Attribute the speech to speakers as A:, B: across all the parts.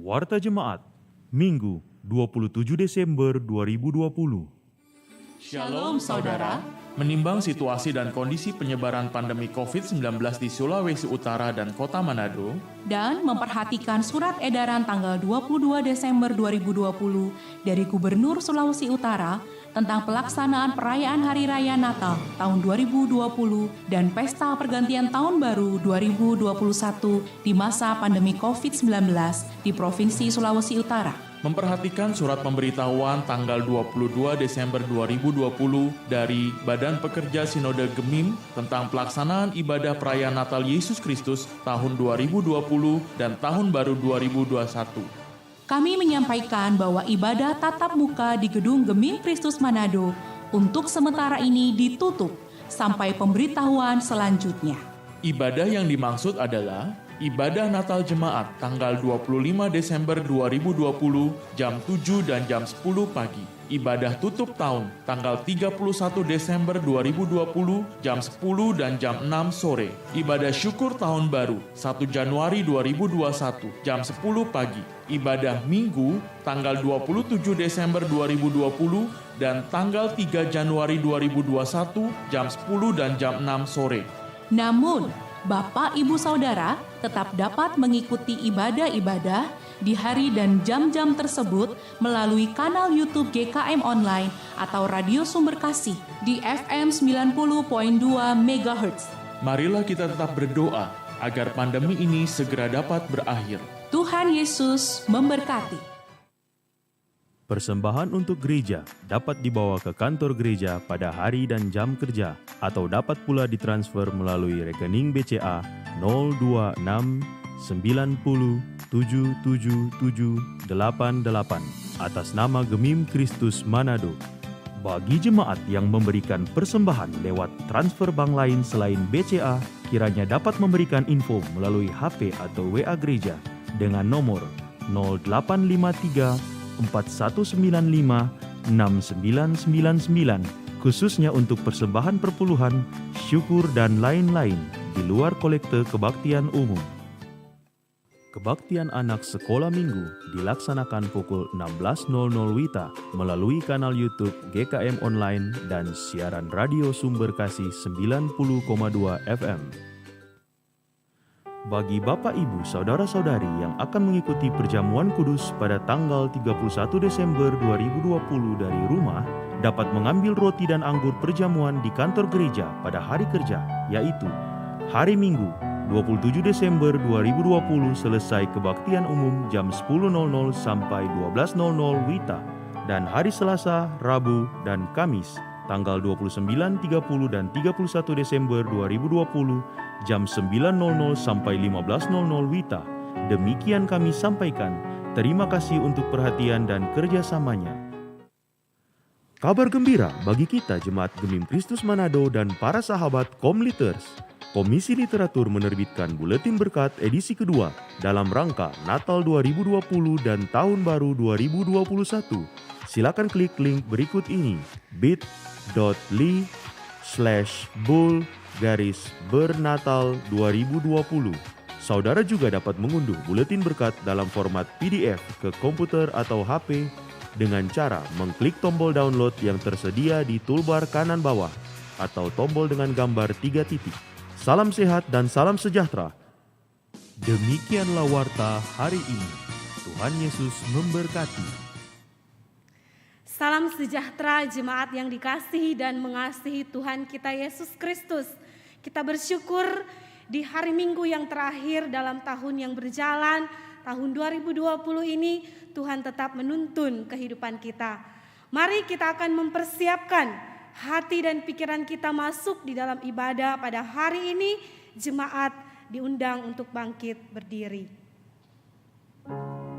A: Warta Jemaat, Minggu 27 Desember 2020.
B: Shalom saudara.
C: Menimbang situasi dan kondisi penyebaran pandemi COVID-19 di Sulawesi Utara dan Kota Manado,
B: Dan memperhatikan surat edaran tanggal 22 Desember 2020 dari Gubernur Sulawesi Utara tentang pelaksanaan perayaan Hari Raya Natal tahun 2020 dan Pesta Pergantian Tahun Baru 2021 di masa pandemi COVID-19 di Provinsi Sulawesi Utara.
C: memperhatikan surat pemberitahuan tanggal 22 Desember 2020 dari Badan Pekerja Sinode Gemim tentang pelaksanaan ibadah perayaan Natal Yesus Kristus tahun 2020 dan Tahun Baru 2021.
B: Kami menyampaikan bahwa ibadah tatap muka di Gedung Gemim Kristus Manado untuk sementara ini ditutup sampai pemberitahuan selanjutnya.
C: Ibadah yang dimaksud adalah ibadah Natal Jemaat tanggal 25 Desember 2020 jam 7 dan jam 10 pagi. Ibadah tutup tahun tanggal 31 Desember 2020 jam 10 dan jam 6 sore. Ibadah syukur tahun baru 1 Januari 2021 jam 10 pagi. Ibadah Minggu tanggal 27 Desember 2020 dan tanggal 3 Januari 2021 jam 10 dan jam 6 sore.
B: Namun, Bapak, Ibu, Saudara tetap dapat mengikuti ibadah-ibadah di hari dan jam-jam tersebut melalui kanal YouTube GKM Online atau Radio Sumber Kasih di FM 90.2 MHz.
C: Marilah kita tetap berdoa agar pandemi ini segera dapat berakhir.
B: Tuhan Yesus memberkati.
A: Persembahan untuk gereja dapat dibawa ke kantor gereja pada hari dan jam kerja atau dapat pula ditransfer melalui rekening BCA 026 90 77788 atas nama Gemim Kristus Manado. Bagi jemaat yang memberikan persembahan lewat transfer bank lain selain BCA, kiranya dapat memberikan info melalui HP atau WA gereja dengan nomor 0853 4195 6999 khususnya untuk persembahan perpuluhan, syukur dan lain-lain di luar kolekte kebaktian umum. Kebaktian anak sekolah minggu dilaksanakan pukul 16.00 WITA melalui kanal YouTube GKM Online dan siaran radio Sumber Kasih 90,2 FM. Bagi Bapak, Ibu, Saudara-saudari yang akan mengikuti perjamuan kudus pada tanggal 31 Desember 2020 dari rumah, dapat mengambil roti dan anggur perjamuan di kantor gereja pada hari kerja, yaitu hari Minggu 27 Desember 2020 selesai kebaktian umum jam 10.00 sampai 12.00 WITA, dan hari Selasa, Rabu, dan Kamis tanggal 29, 30, dan 31 Desember 2020 jam 9.00 sampai 15.00 WITA. Demikian kami sampaikan. Terima kasih untuk perhatian dan kerjasamanya. Kabar gembira bagi kita Jemaat Gemim Kristus Manado dan para sahabat Komliters. Komisi Literatur menerbitkan Buletin Berkat edisi kedua dalam rangka Natal 2020 dan Tahun Baru 2021. Silakan klik link berikut ini, bit.ly/bull-bernatal 2020. Saudara juga dapat mengunduh Buletin Berkat dalam format PDF ke komputer atau HP dengan cara mengklik tombol download yang tersedia di toolbar kanan bawah atau tombol dengan gambar 3 titik. Salam sehat dan salam sejahtera. Demikianlah warta hari ini. Tuhan Yesus memberkati.
D: Salam sejahtera jemaat yang dikasihi dan mengasihi Tuhan kita Yesus Kristus. Kita bersyukur di hari Minggu yang terakhir dalam tahun yang berjalan, tahun 2020 ini Tuhan tetap menuntun kehidupan kita. Mari kita akan mempersiapkan hati dan pikiran kita masuk di dalam ibadah pada hari ini. Jemaat diundang untuk bangkit berdiri.
E: Lihat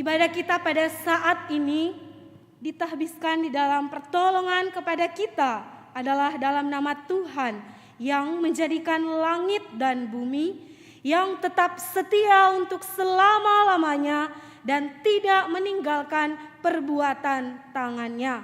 D: Ibadah kita pada saat ini ditahbiskan di dalam pertolongan kepada kita adalah dalam nama Tuhan yang menjadikan langit dan bumi, yang tetap setia untuk selama-lamanya dan tidak meninggalkan perbuatan tangannya.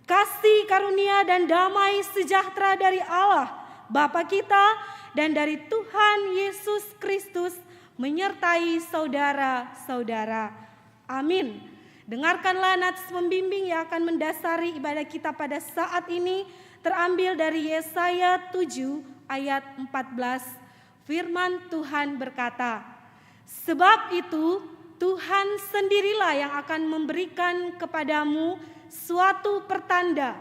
D: Kasih karunia dan damai sejahtera dari Allah Bapa kita dan dari Tuhan Yesus Kristus menyertai saudara-saudara. Amin. Dengarkanlah nats pembimbing yang akan mendasari ibadah kita pada saat ini, terambil dari Yesaya 7 ayat 14. Firman Tuhan berkata, "Sebab itu Tuhan sendirilah yang akan memberikan kepadamu suatu pertanda.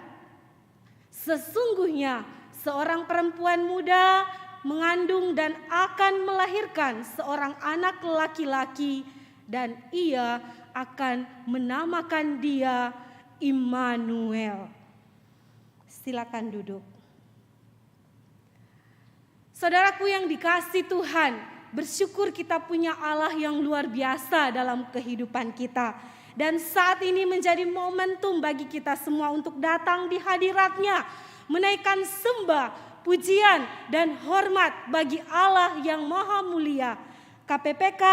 D: Sesungguhnya seorang perempuan muda mengandung dan akan melahirkan seorang anak laki-laki, dan ia akan menamakan dia Immanuel." Silakan duduk. Saudaraku yang dikasihi Tuhan, bersyukur kita punya Allah yang luar biasa dalam kehidupan kita. Dan saat ini menjadi momentum bagi kita semua untuk datang di hadirat-Nya, menaikkan sembah, pujian, dan hormat bagi Allah yang maha mulia. KPPK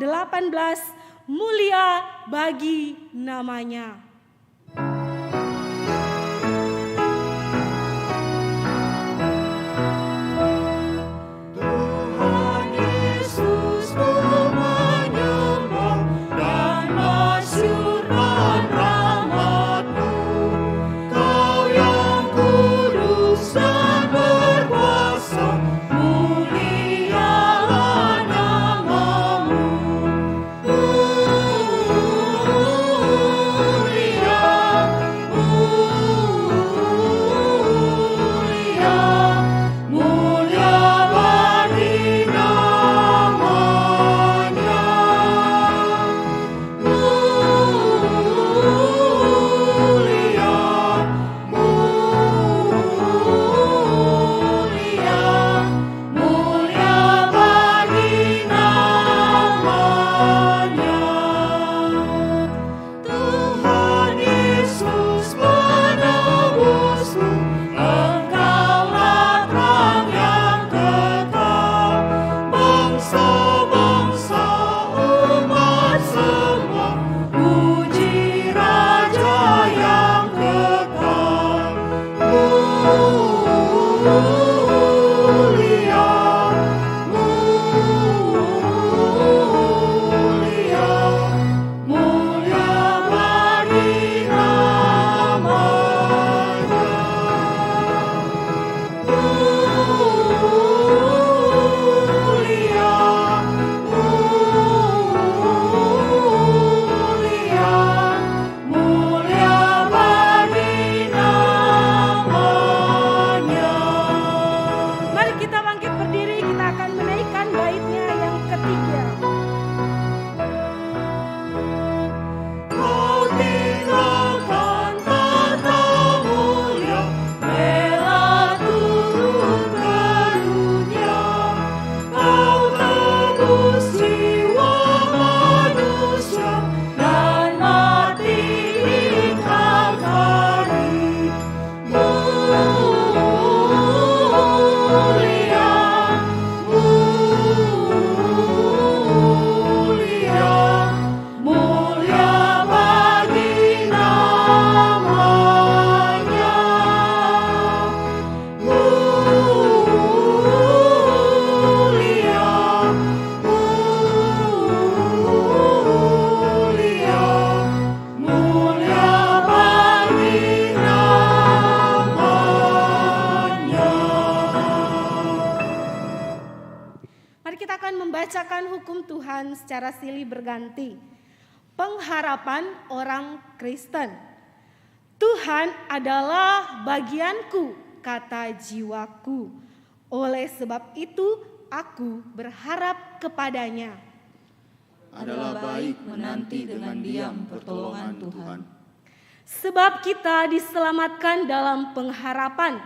D: 18, mulia bagi namanya. Secara silih berganti. Pengharapan orang Kristen. Tuhan adalah bagianku, kata jiwaku. Oleh sebab itu aku berharap kepadanya.
E: Adalah baik menanti dengan diam pertolongan Tuhan.
D: Sebab kita diselamatkan dalam pengharapan,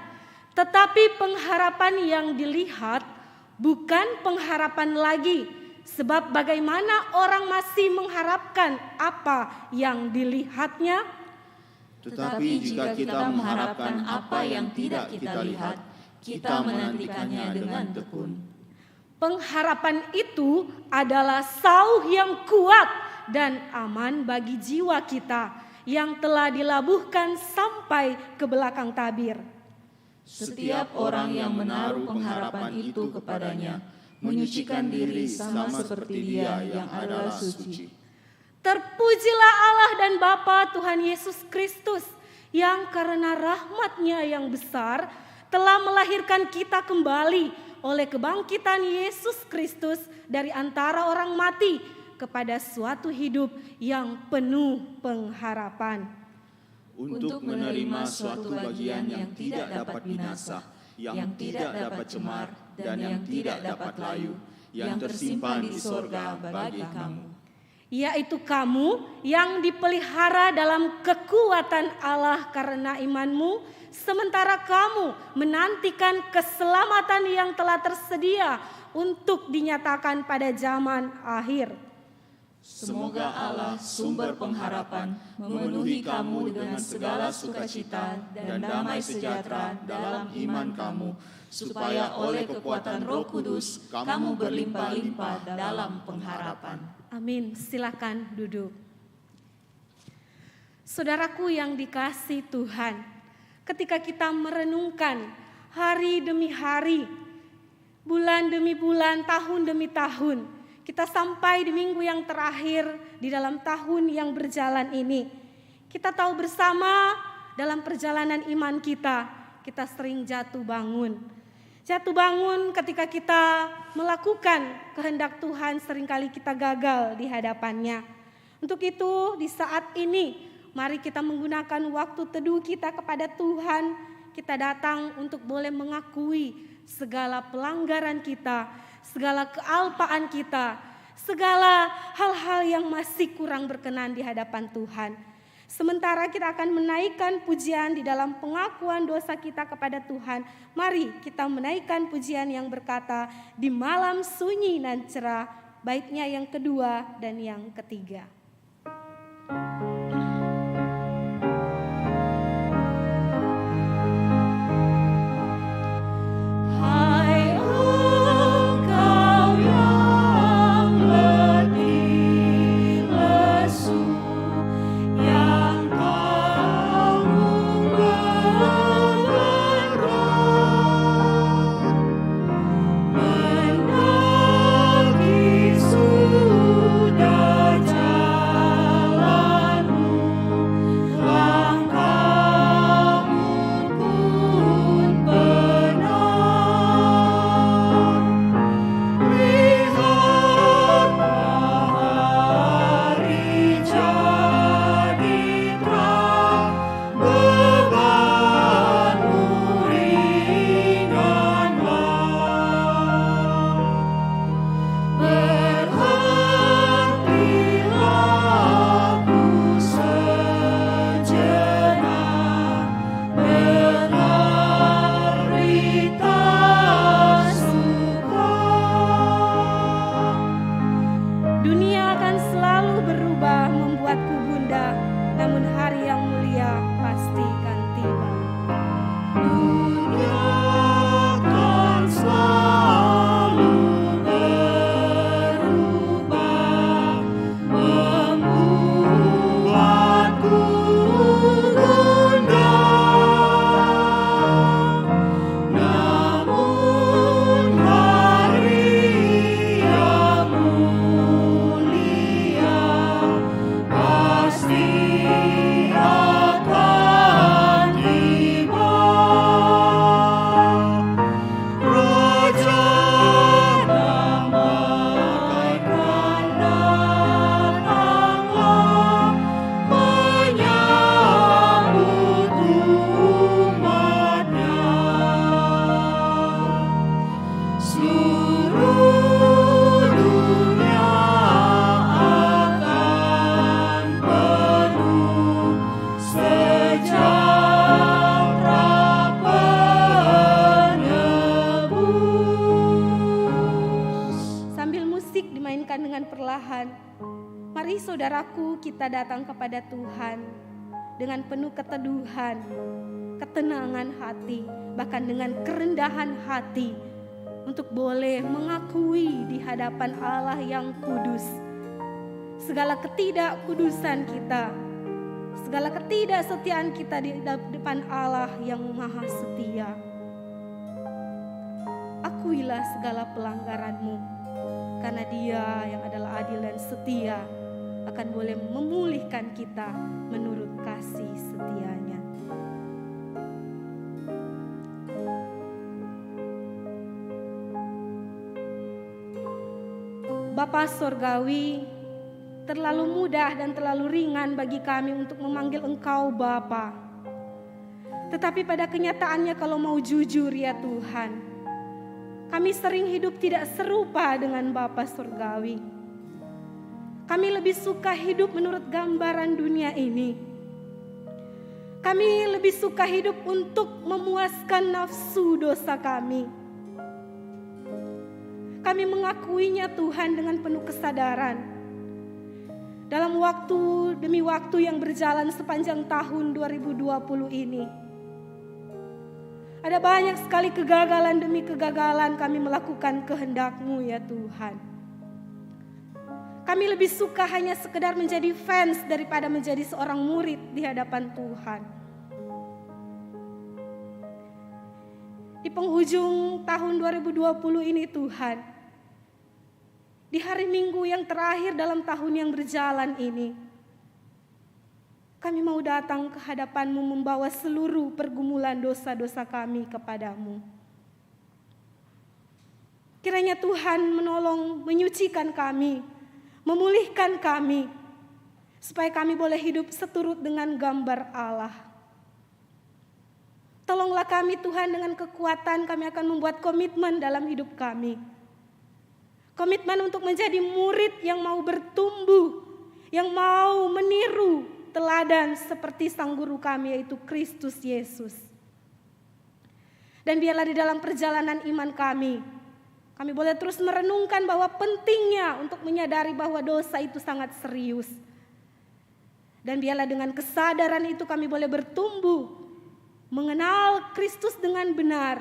D: tetapi pengharapan yang dilihat bukan pengharapan lagi, Sebab bagaimana orang masih mengharapkan apa yang dilihatnya?
E: Tetapi jika kita mengharapkan apa yang tidak kita lihat, kita menantikannya dengan tekun.
D: Pengharapan itu adalah sauh yang kuat dan aman bagi jiwa kita yang telah dilabuhkan sampai ke belakang tabir.
E: Setiap orang yang menaruh pengharapan itu kepadanya menyucikan diri sama seperti Dia yang adalah suci.
D: Terpujilah Allah dan Bapa Tuhan Yesus Kristus yang karena rahmat-Nya yang besar telah melahirkan kita kembali oleh kebangkitan Yesus Kristus dari antara orang mati kepada suatu hidup yang penuh pengharapan.
E: Untuk menerima suatu bagian yang tidak dapat binasa, yang tidak dapat cemar, dan yang tidak dapat layu, yang tersimpan di sorga bagi kamu.
D: Yaitu kamu yang dipelihara dalam kekuatan Allah karena imanmu, sementara kamu menantikan keselamatan yang telah tersedia untuk dinyatakan pada zaman akhir.
E: Semoga Allah sumber pengharapan memenuhi kamu dengan segala sukacita dan damai sejahtera dalam iman kamu, supaya oleh kekuatan Roh Kudus kamu berlimpah-limpah dalam pengharapan.
D: Amin. Silakan duduk. Saudaraku yang dikasihi Tuhan, ketika kita merenungkan hari demi hari, bulan demi bulan, tahun demi tahun, kita sampai di minggu yang terakhir di dalam tahun yang berjalan ini. Kita tahu bersama dalam perjalanan iman kita sering jatuh bangun. Jatuh bangun ketika kita melakukan kehendak Tuhan, seringkali kita gagal di hadapannya. Untuk itu di saat ini mari kita menggunakan waktu teduh kita kepada Tuhan. Kita datang untuk boleh mengakui segala pelanggaran kita, segala kealpaan kita, segala hal-hal yang masih kurang berkenan di hadapan Tuhan. Sementara kita akan menaikkan pujian di dalam pengakuan dosa kita kepada Tuhan. Mari kita menaikkan pujian yang berkata, di malam sunyi dan cerah, baitnya yang kedua dan yang ketiga.
F: Sudah
D: saudaraku, kita datang kepada Tuhan dengan penuh keteduhan, ketenangan hati, bahkan dengan kerendahan hati untuk boleh mengakui di hadapan Allah yang kudus segala ketidakkudusan kita, segala ketidaksetiaan kita di depan Allah yang maha setia. Akuilah segala pelanggaranmu, karena Dia yang adalah adil dan setia akan boleh memulihkan kita menurut kasih setianya. Bapa Sorgawi, terlalu mudah dan terlalu ringan bagi kami untuk memanggil Engkau Bapa. Tetapi pada kenyataannya kalau mau jujur ya Tuhan, kami sering hidup tidak serupa dengan Bapa Surgawi. Kami lebih suka hidup menurut gambaran dunia ini. Kami lebih suka hidup untuk memuaskan nafsu dosa kami. Kami mengakuinya Tuhan dengan penuh kesadaran. Dalam waktu demi waktu yang berjalan sepanjang tahun 2020 ini, ada banyak sekali kegagalan demi kegagalan kami melakukan kehendak-Mu ya Tuhan. Kami lebih suka hanya sekedar menjadi fans daripada menjadi seorang murid di hadapan Tuhan. Di penghujung tahun 2020 ini Tuhan, di hari Minggu yang terakhir dalam tahun yang berjalan ini, kami mau datang ke hadapan-Mu membawa seluruh pergumulan dosa-dosa kami kepadamu. Kiranya Tuhan menolong menyucikan kami, memulihkan kami, supaya kami boleh hidup seturut dengan gambar Allah. Tolonglah kami Tuhan, dengan kekuatan kami akan membuat komitmen dalam hidup kami. Komitmen untuk menjadi murid yang mau bertumbuh, yang mau meniru teladan seperti sang guru kami yaitu Kristus Yesus. Dan biarlah di dalam perjalanan iman kami boleh terus merenungkan bahwa pentingnya untuk menyadari bahwa dosa itu sangat serius. Dan biarlah dengan kesadaran itu kami boleh bertumbuh, mengenal Kristus dengan benar,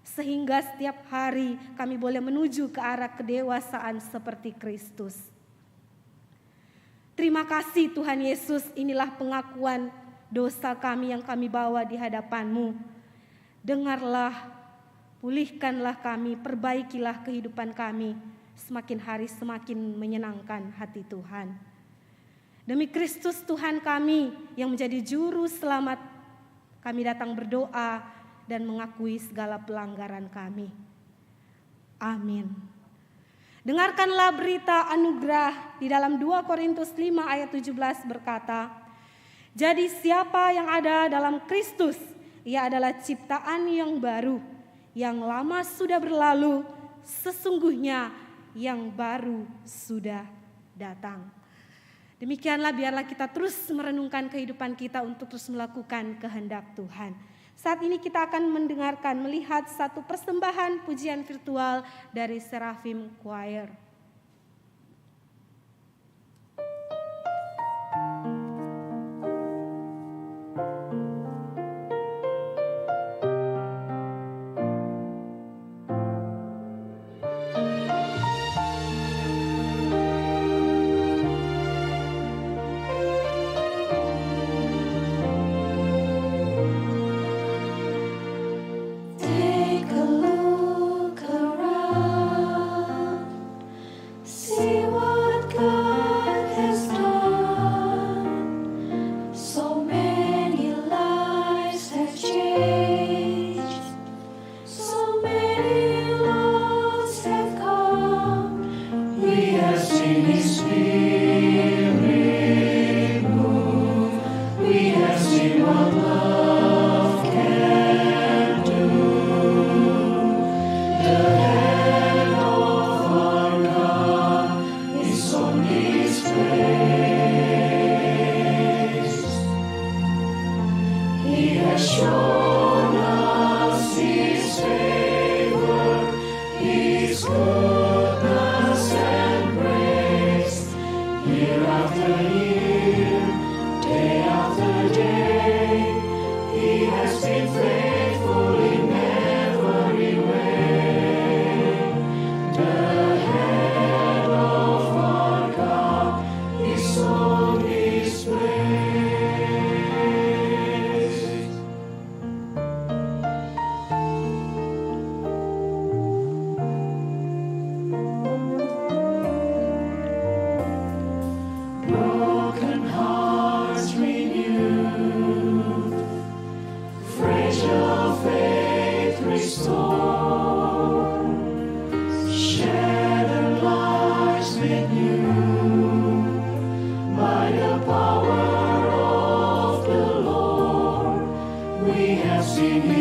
D: sehingga setiap hari kami boleh menuju ke arah kedewasaan seperti Kristus. Terima kasih Tuhan Yesus, inilah pengakuan dosa kami yang kami bawa di hadapan-Mu. Dengarlah, pulihkanlah kami, perbaikilah kehidupan kami, semakin hari semakin menyenangkan hati Tuhan. Demi Kristus Tuhan kami yang menjadi juru selamat, kami datang berdoa dan mengakui segala pelanggaran kami. Amin. Dengarkanlah berita anugerah di dalam 2 Korintus 5 ayat 17 berkata, jadi siapa yang ada dalam Kristus, ia adalah ciptaan yang baru, yang lama sudah berlalu, sesungguhnya yang baru sudah datang. Demikianlah biarlah kita terus merenungkan kehidupan kita untuk terus melakukan kehendak Tuhan. Saat ini kita akan mendengarkan, melihat satu persembahan pujian virtual dari Seraphim Choir.
E: Take a look around.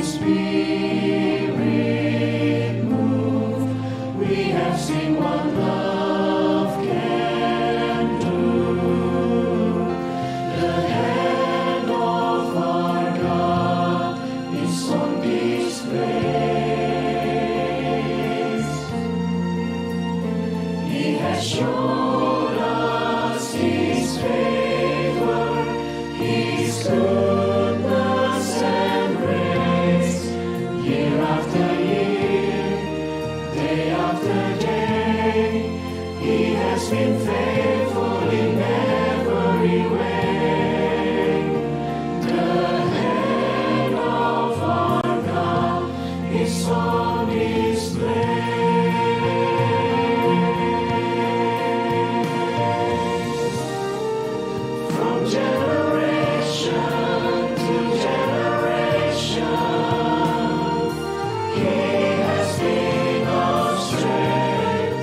E: Spirit move. We have seen what love can do. The hand of our God is on display. He has shown us His favor, His goodness and grace, year after year, day after day. He has been faithful in every way. The hand of our God is on display. From generation to generation, He has been our strength.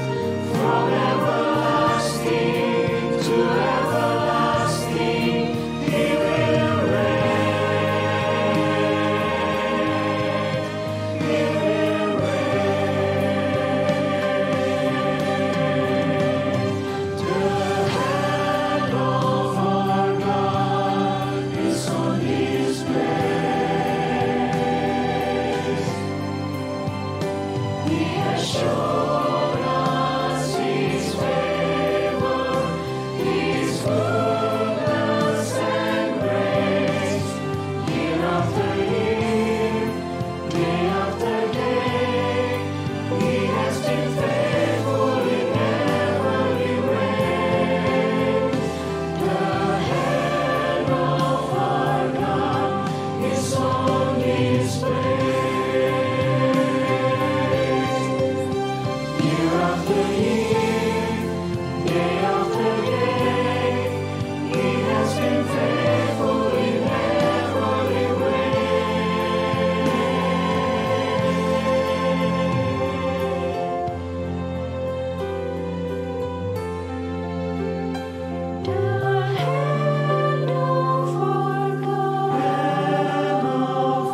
E: From everlasting to everlasting, He will reign. He will reign. The hand of our God is on His place. He has shown us His favor, His goodness and grace, year after year, day after day. He has been faithful in every way. The hand of our God is on display. Year after year, day after day, He has been faithful in every way. The hand of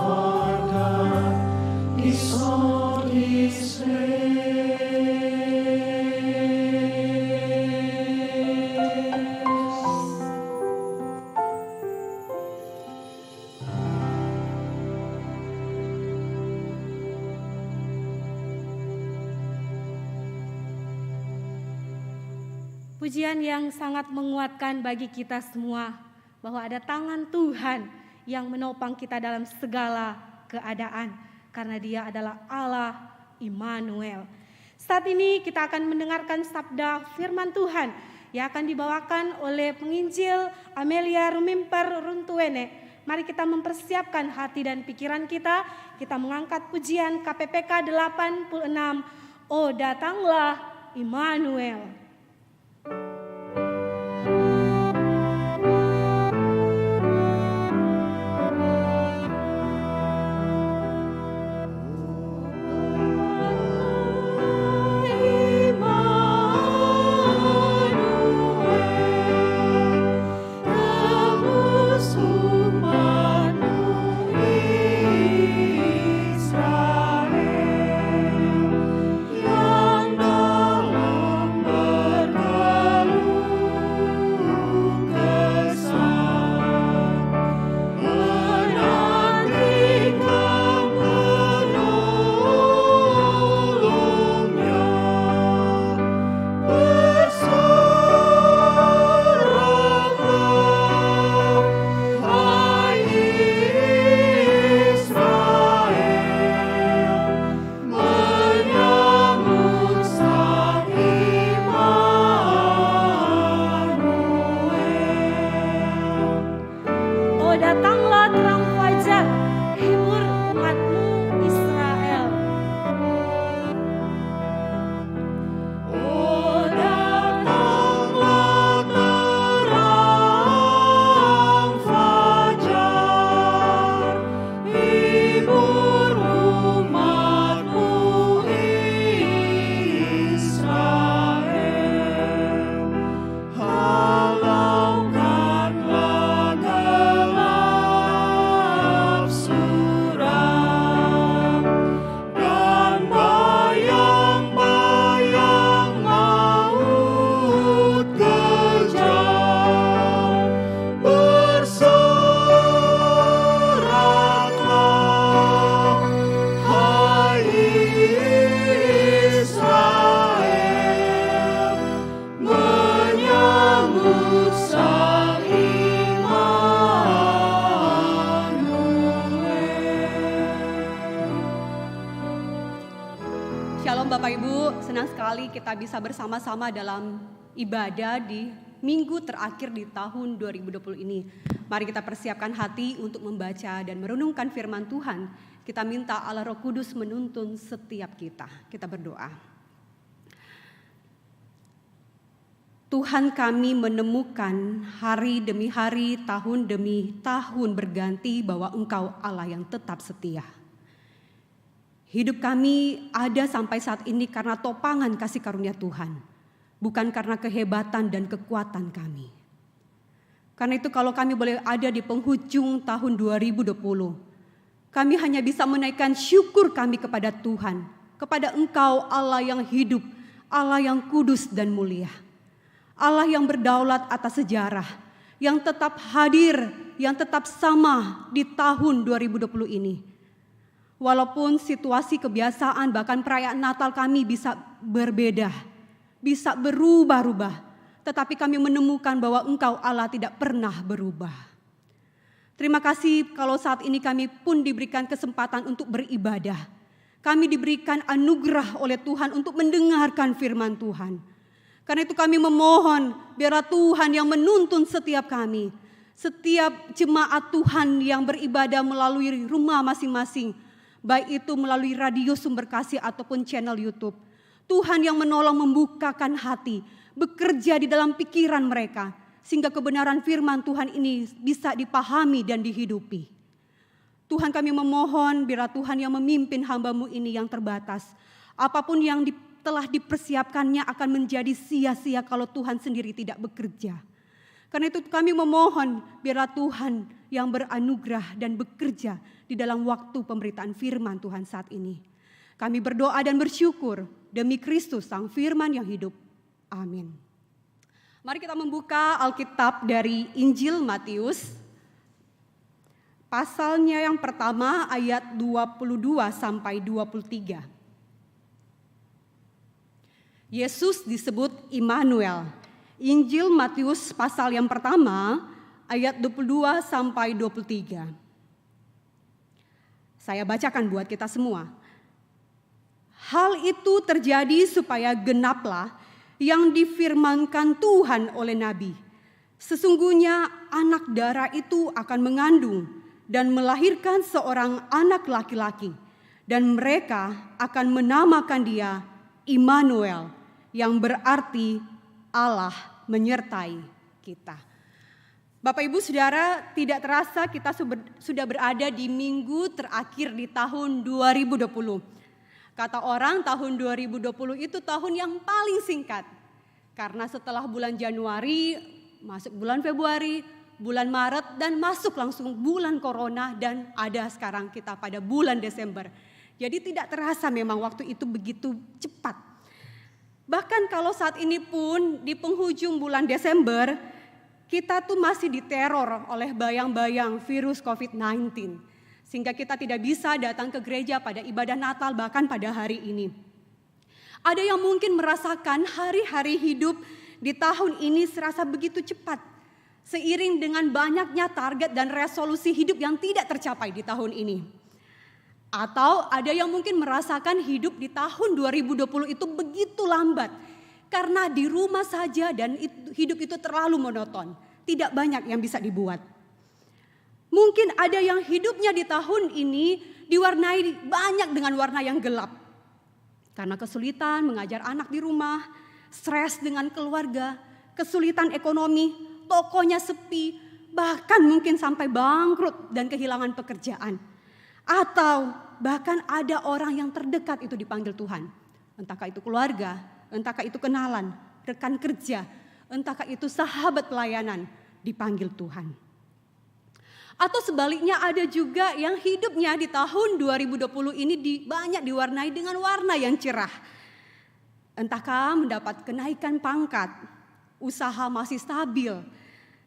E: our God is on
D: Pujian yang sangat menguatkan bagi kita semua bahwa ada tangan Tuhan yang menopang kita dalam segala keadaan karena Dia adalah Allah Immanuel. Saat ini kita akan mendengarkan sabda firman Tuhan yang akan dibawakan oleh penginjil Amelia Rumimper Runtuene. Mari kita mempersiapkan hati dan pikiran kita. Kita mengangkat pujian KPPK 86, Oh datanglah Immanuel.
E: Yang dalam bergerak
F: Bapak Ibu, senang sekali kita bisa bersama-sama dalam ibadah di minggu terakhir di tahun 2020 ini. Mari kita persiapkan hati untuk membaca dan merenungkan firman Tuhan. Kita minta Allah Roh Kudus menuntun setiap kita. Kita berdoa. Tuhan, kami menemukan hari demi hari, tahun demi tahun berganti bahwa Engkau Allah yang tetap setia. Hidup kami ada sampai saat ini karena topangan kasih karunia Tuhan, bukan karena kehebatan dan kekuatan kami. Karena itu kalau kami boleh ada di penghujung tahun 2020, kami hanya bisa menaikkan syukur kami kepada Tuhan, kepada Engkau Allah yang hidup, Allah yang kudus dan mulia. Allah yang berdaulat atas sejarah, yang tetap hadir, yang tetap sama di tahun 2020 ini. Walaupun situasi kebiasaan bahkan perayaan Natal kami bisa berbeda, bisa berubah-ubah, tetapi kami menemukan bahwa Engkau Allah tidak pernah berubah. Terima kasih kalau saat ini kami pun diberikan kesempatan untuk beribadah. Kami diberikan anugerah oleh Tuhan untuk mendengarkan firman Tuhan. Karena itu kami memohon biarlah Tuhan yang menuntun setiap kami, setiap jemaat Tuhan yang beribadah melalui rumah masing-masing, baik itu melalui radio Sumber Kasih ataupun channel YouTube. Tuhan yang menolong membukakan hati, bekerja di dalam pikiran mereka, sehingga kebenaran firman Tuhan ini bisa dipahami dan dihidupi. Tuhan, kami memohon biarlah Tuhan yang memimpin hamba-Mu ini yang terbatas. Apapun yang telah dipersiapkannya akan menjadi sia-sia kalau Tuhan sendiri tidak bekerja. Karena itu kami memohon biarlah Tuhan yang beranugerah dan bekerja di dalam waktu pemberitaan firman Tuhan saat ini. Kami berdoa dan bersyukur demi Kristus Sang Firman yang hidup. Amin. Mari kita membuka Alkitab dari Injil Matius. Pasalnya yang pertama ayat 22 sampai 23. Yesus disebut Immanuel. Injil Matius pasal yang pertama ayat 22 sampai 23. Saya bacakan buat kita semua. Hal itu terjadi supaya genaplah yang difirmankan Tuhan oleh nabi. Sesungguhnya anak darah itu akan mengandung dan melahirkan seorang anak laki-laki, dan mereka akan menamakan dia Immanuel, yang berarti Allah menyertai kita. Bapak Ibu Saudara, tidak terasa kita sudah berada di minggu terakhir di tahun 2020. Kata orang tahun 2020 itu tahun yang paling singkat. Karena setelah bulan Januari, masuk bulan Februari, bulan Maret, dan masuk langsung bulan Corona, dan ada sekarang kita pada bulan Desember. Jadi tidak terasa memang waktu itu begitu cepat. Bahkan kalau saat ini pun di penghujung bulan Desember, kita tuh masih diteror oleh bayang-bayang virus COVID-19. Sehingga kita tidak bisa datang ke gereja pada ibadah Natal bahkan pada hari ini. Ada yang mungkin merasakan hari-hari hidup di tahun ini serasa begitu cepat. Seiring dengan banyaknya target dan resolusi hidup yang tidak tercapai di tahun ini. Atau ada yang mungkin merasakan hidup di tahun 2020 itu begitu lambat. Karena di rumah saja dan hidup itu terlalu monoton. Tidak banyak yang bisa dibuat. Mungkin ada yang hidupnya di tahun ini diwarnai banyak dengan warna yang gelap. Karena kesulitan mengajar anak di rumah, stres dengan keluarga, kesulitan ekonomi, tokonya sepi, bahkan mungkin sampai bangkrut dan kehilangan pekerjaan. Atau bahkan ada orang yang terdekat itu dipanggil Tuhan. Entahkah itu keluarga, entahkah itu kenalan, rekan kerja, entahkah itu sahabat pelayanan dipanggil Tuhan. Atau sebaliknya ada juga yang hidupnya di tahun 2020 ini banyak diwarnai dengan warna yang cerah. Entahkah mendapat kenaikan pangkat, usaha masih stabil,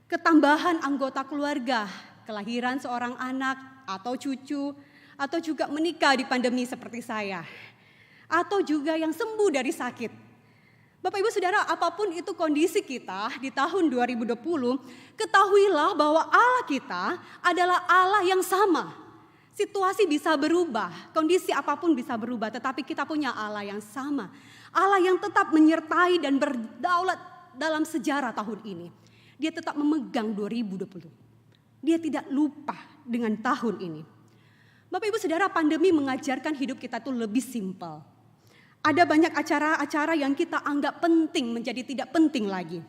F: ketambahan anggota keluarga, kelahiran seorang anak atau cucu, atau juga menikah di pandemi seperti saya, atau juga yang sembuh dari sakit. Bapak Ibu Saudara, apapun itu kondisi kita di tahun 2020, ketahuilah bahwa Allah kita adalah Allah yang sama. Situasi bisa berubah, kondisi apapun bisa berubah, tetapi kita punya Allah yang sama. Allah yang tetap menyertai dan berdaulat dalam sejarah tahun ini. Dia tetap memegang 2020. Dia tidak lupa dengan tahun ini. Bapak Ibu Saudara, pandemi mengajarkan hidup kita itu lebih simpel. Ada banyak acara-acara yang kita anggap penting menjadi tidak penting lagi.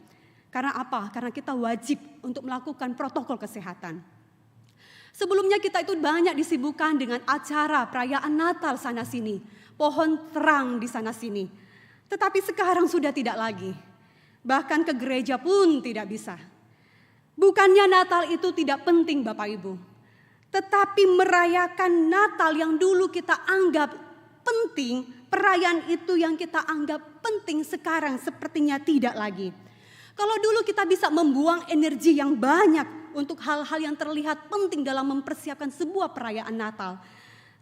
F: Karena apa? Karena kita wajib untuk melakukan protokol kesehatan. Sebelumnya kita itu banyak disibukkan dengan acara perayaan Natal sana sini, pohon terang di sana sini. Tetapi sekarang sudah tidak lagi. Bahkan ke gereja pun tidak bisa. Bukannya Natal itu tidak penting Bapak Ibu. Tetapi merayakan Natal yang dulu kita anggap penting, perayaan itu yang kita anggap penting sekarang sepertinya tidak lagi. Kalau dulu kita bisa membuang energi yang banyak untuk hal-hal yang terlihat penting dalam mempersiapkan sebuah perayaan Natal.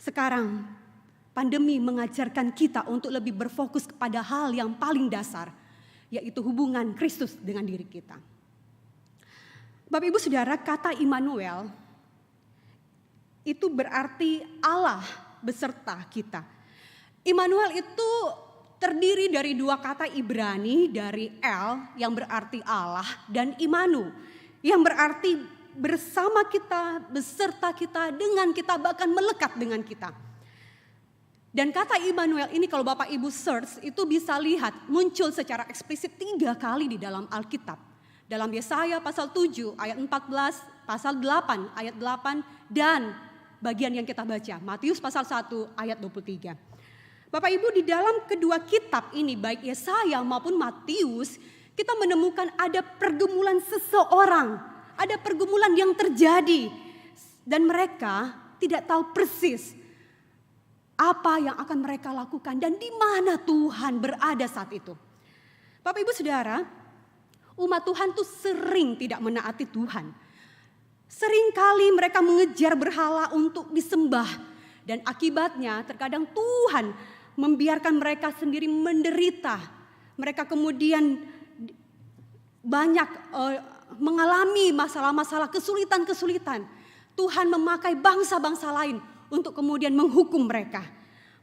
F: Sekarang pandemi mengajarkan kita untuk lebih berfokus kepada hal yang paling dasar, yaitu hubungan Kristus dengan diri kita. Bapak Ibu Saudara, kata Immanuel itu berarti Allah beserta kita. Immanuel itu terdiri dari dua kata Ibrani, dari El yang berarti Allah dan Imanu yang berarti bersama kita, beserta kita, dengan kita, bahkan melekat dengan kita. Dan kata Immanuel ini kalau Bapak Ibu search itu bisa lihat muncul secara eksplisit 3 kali di dalam Alkitab. Dalam Yesaya pasal 7 ayat 14, pasal 8 ayat 8 dan bagian yang kita baca Matius pasal 1 ayat 23. Bapak Ibu, di dalam kedua kitab ini baik Yesaya maupun Matius kita menemukan ada pergumulan seseorang, ada pergumulan yang terjadi dan mereka tidak tahu persis apa yang akan mereka lakukan dan di mana Tuhan berada saat itu. Bapak Ibu Saudara, umat Tuhan tuh sering tidak menaati Tuhan. Seringkali mereka mengejar berhala untuk disembah dan akibatnya terkadang Tuhan membiarkan mereka sendiri menderita. Mereka kemudian banyak mengalami masalah-masalah, kesulitan-kesulitan. Tuhan memakai bangsa-bangsa lain untuk kemudian menghukum mereka.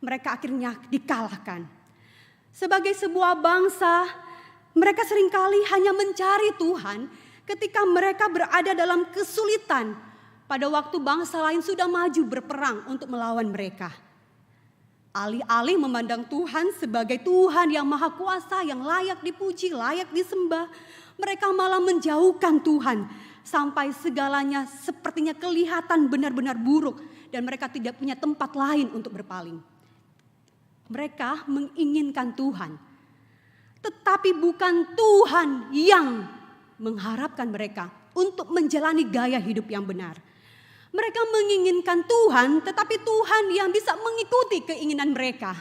F: Mereka akhirnya dikalahkan. Sebagai sebuah bangsa, mereka seringkali hanya mencari Tuhan ketika mereka berada dalam kesulitan. Pada waktu bangsa lain sudah maju berperang untuk melawan mereka. Alih-alih memandang Tuhan sebagai Tuhan yang maha kuasa, yang layak dipuji, layak disembah, mereka malah menjauhkan Tuhan sampai segalanya sepertinya kelihatan benar-benar buruk dan mereka tidak punya tempat lain untuk berpaling. Mereka menginginkan Tuhan, tetapi bukan Tuhan yang mengharapkan mereka untuk menjalani gaya hidup yang benar. Mereka menginginkan Tuhan, tetapi Tuhan yang bisa mengikuti keinginan mereka.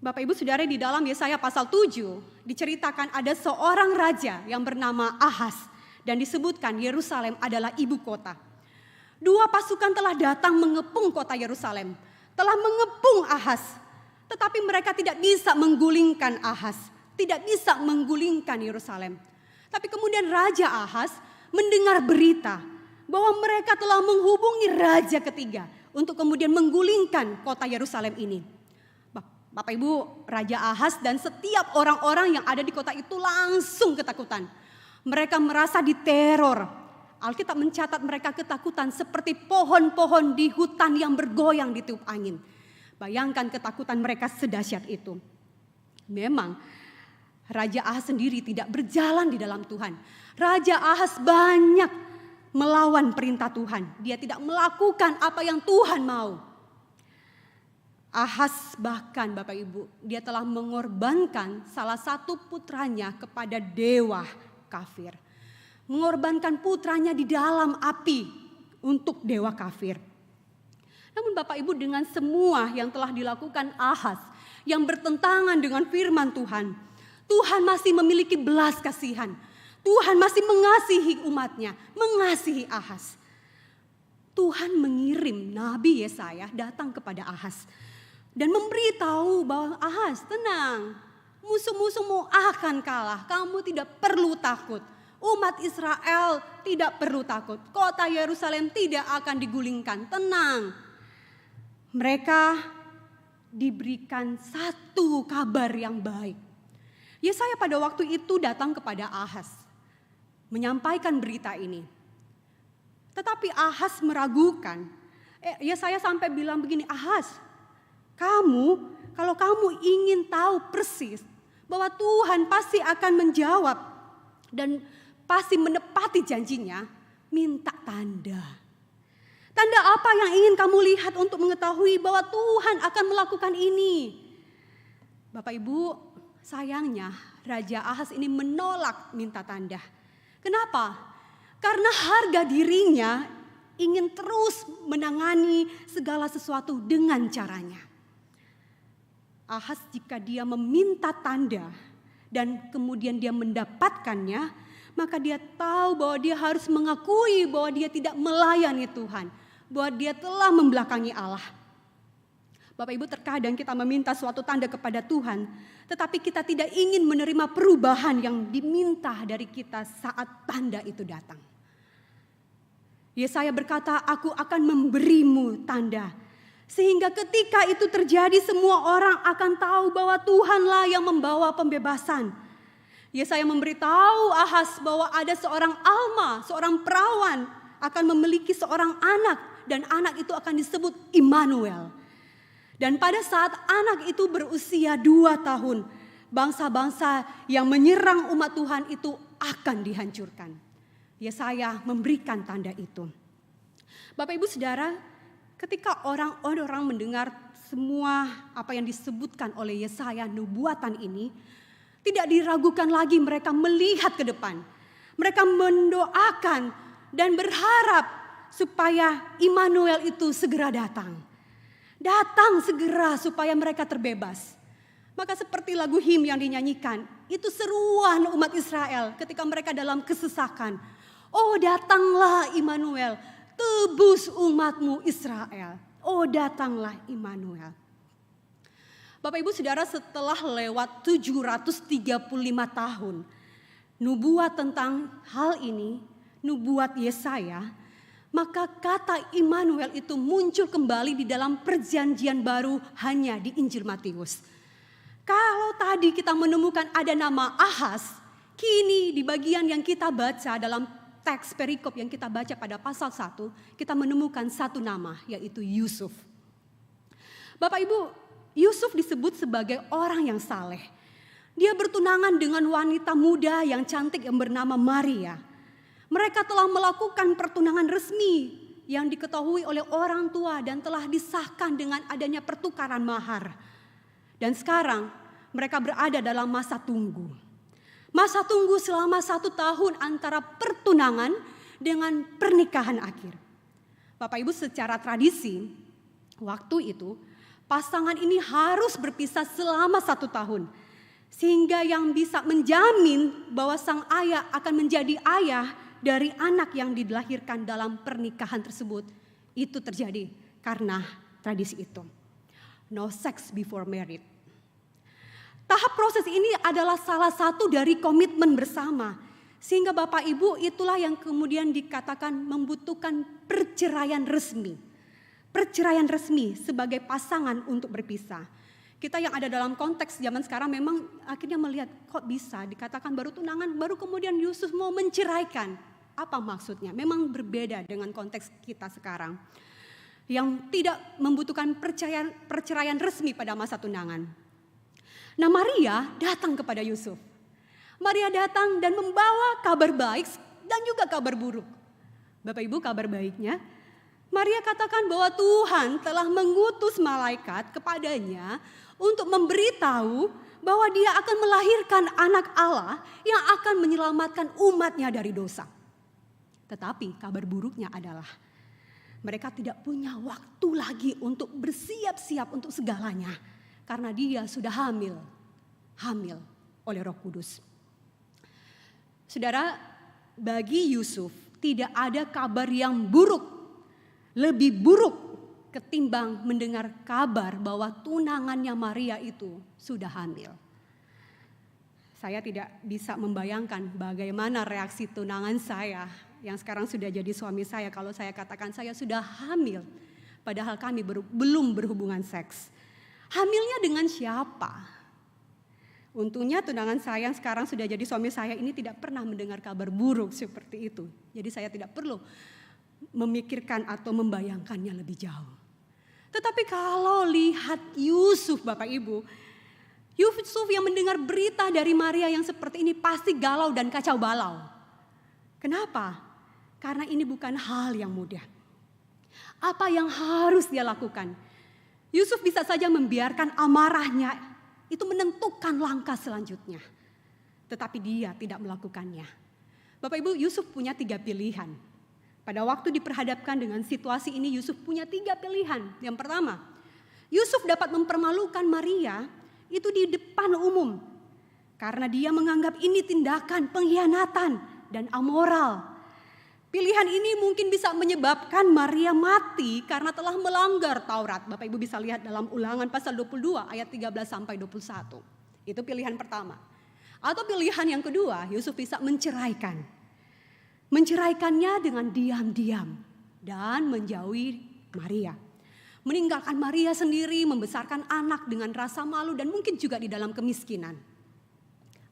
F: Bapak Ibu Saudara, di dalam Yesaya pasal 7 diceritakan ada seorang raja yang bernama Ahaz dan disebutkan Yerusalem adalah ibu kota. 2 pasukan telah datang mengepung kota Yerusalem, telah mengepung Ahaz, tetapi mereka tidak bisa menggulingkan Ahaz, tidak bisa menggulingkan Yerusalem. Tapi kemudian Raja Ahaz mendengar berita bahwa mereka telah menghubungi raja ketiga untuk kemudian menggulingkan kota Yerusalem ini. Bapak Ibu, Raja Ahaz dan setiap orang-orang yang ada di kota itu langsung ketakutan. Mereka merasa diteror. Alkitab mencatat mereka ketakutan seperti pohon-pohon di hutan yang bergoyang ditiup angin. Bayangkan ketakutan mereka sedahsyat itu. Memang Raja Ahaz sendiri tidak berjalan di dalam Tuhan. Raja Ahaz banyak melawan perintah Tuhan. Dia tidak melakukan apa yang Tuhan mau. Ahaz bahkan Bapak Ibu, dia telah mengorbankan salah satu putranya kepada dewa kafir. Mengorbankan putranya di dalam api untuk dewa kafir. Namun Bapak Ibu, dengan semua yang telah dilakukan Ahaz yang bertentangan dengan firman Tuhan, Tuhan masih memiliki belas kasihan. Tuhan masih mengasihi umatnya, mengasihi Ahaz. Tuhan mengirim Nabi Yesaya datang kepada Ahaz dan memberitahu bahwa Ahaz, tenang, musuh-musuhmu akan kalah, kamu tidak perlu takut. Umat Israel tidak perlu takut. Kota Yerusalem tidak akan digulingkan. Tenang. Mereka diberikan satu kabar yang baik. Yesaya pada waktu itu datang kepada Ahaz, menyampaikan berita ini. Tetapi Ahaz meragukan. Yesaya sampai bilang begini, Ahaz, kalau kamu ingin tahu persis bahwa Tuhan pasti akan menjawab dan pasti menepati janjinya, minta tanda. Tanda apa yang ingin kamu lihat untuk mengetahui bahwa Tuhan akan melakukan ini? Bapak Ibu, sayangnya Raja Ahaz ini menolak minta tanda. Kenapa? Karena harga dirinya ingin terus menangani segala sesuatu dengan caranya. Ahaz jika dia meminta tanda dan kemudian dia mendapatkannya, maka dia tahu bahwa dia harus mengakui bahwa dia tidak melayani Tuhan, bahwa dia telah membelakangi Allah. Bapak Ibu, terkadang kita meminta suatu tanda kepada Tuhan, tetapi kita tidak ingin menerima perubahan yang diminta dari kita saat tanda itu datang. Yesaya berkata, aku akan memberimu tanda. Sehingga ketika itu terjadi, semua orang akan tahu bahwa Tuhanlah yang membawa pembebasan. Yesaya memberitahu Ahaz bahwa ada seorang alma, seorang perawan akan memiliki seorang anak. Dan anak itu akan disebut Immanuel. Dan pada saat anak itu berusia 2 tahun, bangsa-bangsa yang menyerang umat Tuhan itu akan dihancurkan. Yesaya memberikan tanda itu. Bapak Ibu Saudara, ketika orang-orang mendengar semua apa yang disebutkan oleh Yesaya, nubuatan ini, tidak diragukan lagi, mereka melihat ke depan. Mereka mendoakan dan berharap supaya Immanuel itu segera datang. Datang segera supaya mereka terbebas. Maka seperti lagu him yang dinyanyikan, itu seruan umat Israel ketika mereka dalam kesesakan. Oh datanglah Immanuel, tebus umatmu Israel. Oh datanglah Immanuel. Bapak Ibu Saudara, setelah lewat 735 tahun nubuat tentang hal ini, nubuat Yesaya, maka kata Immanuel itu muncul kembali di dalam perjanjian baru hanya di Injil Matius. Kalau tadi kita menemukan ada nama Ahaz, kini di bagian yang kita baca dalam teks perikop yang kita baca pada pasal 1, kita menemukan satu nama, yaitu Yusuf. Bapak Ibu, Yusuf disebut sebagai orang yang saleh. Dia bertunangan dengan wanita muda yang cantik yang bernama Maria. Mereka telah melakukan pertunangan resmi yang diketahui oleh orang tua dan telah disahkan dengan adanya pertukaran mahar. Dan sekarang mereka berada dalam masa tunggu. Masa tunggu selama 1 tahun antara pertunangan dengan pernikahan akhir. Bapak Ibu, secara tradisi waktu itu pasangan ini harus berpisah selama 1 tahun. Sehingga yang bisa menjamin bahwa sang ayah akan menjadi ayah dari anak yang dilahirkan dalam pernikahan tersebut, itu terjadi karena tradisi itu. No sex before marriage. Tahap proses ini adalah salah satu dari komitmen bersama. Sehingga Bapak Ibu itulah yang kemudian dikatakan membutuhkan perceraian resmi. Perceraian resmi sebagai pasangan untuk berpisah. Kita yang ada dalam konteks zaman sekarang memang akhirnya melihat kok bisa dikatakan baru tunangan, baru kemudian Yusuf mau menceraikan. Apa maksudnya? Memang berbeda dengan konteks kita sekarang. Yang tidak membutuhkan perceraian resmi pada masa tunangan. Nah, Maria datang kepada Yusuf. Maria datang dan membawa kabar baik dan juga kabar buruk. Bapak Ibu, kabar baiknya, Maria katakan bahwa Tuhan telah mengutus malaikat kepadanya untuk memberitahu bahwa dia akan melahirkan anak Allah yang akan menyelamatkan umatnya dari dosa. Tetapi kabar buruknya adalah mereka tidak punya waktu lagi untuk bersiap-siap untuk segalanya. Karena dia sudah hamil oleh Roh Kudus. Saudara, bagi Yusuf tidak ada kabar yang buruk, lebih buruk ketimbang mendengar kabar bahwa tunangannya Maria itu sudah hamil. Saya tidak bisa membayangkan bagaimana reaksi tunangan saya yang sekarang sudah jadi suami saya kalau saya katakan saya sudah hamil, padahal kami belum berhubungan seks. Hamilnya dengan siapa? Untungnya tunangan saya yang sekarang sudah jadi suami saya ini tidak pernah mendengar kabar buruk seperti itu. Jadi saya tidak perlu memikirkan atau membayangkannya lebih jauh. Tetapi kalau lihat Yusuf Bapak Ibu, Yusuf yang mendengar berita dari Maria yang seperti ini pasti galau dan kacau balau. Kenapa? Karena ini bukan hal yang mudah. Apa yang harus dia lakukan? Yusuf bisa saja membiarkan amarahnya itu menentukan langkah selanjutnya. Tetapi dia tidak melakukannya. Bapak Ibu, Yusuf punya 3 pilihan. Pada waktu diperhadapkan dengan situasi ini, Yusuf punya 3 pilihan. Yang pertama, Yusuf dapat mempermalukan Maria itu di depan umum. Karena dia menganggap ini tindakan pengkhianatan dan amoral. Pilihan ini mungkin bisa menyebabkan Maria mati karena telah melanggar Taurat. Bapak Ibu bisa lihat dalam Ulangan pasal 22 ayat 13 sampai 21. Itu pilihan pertama. Atau pilihan yang kedua, Yusuf bisa menceraikan. Menceraikannya dengan diam-diam dan menjauhi Maria. Meninggalkan Maria sendiri, membesarkan anak dengan rasa malu dan mungkin juga di dalam kemiskinan.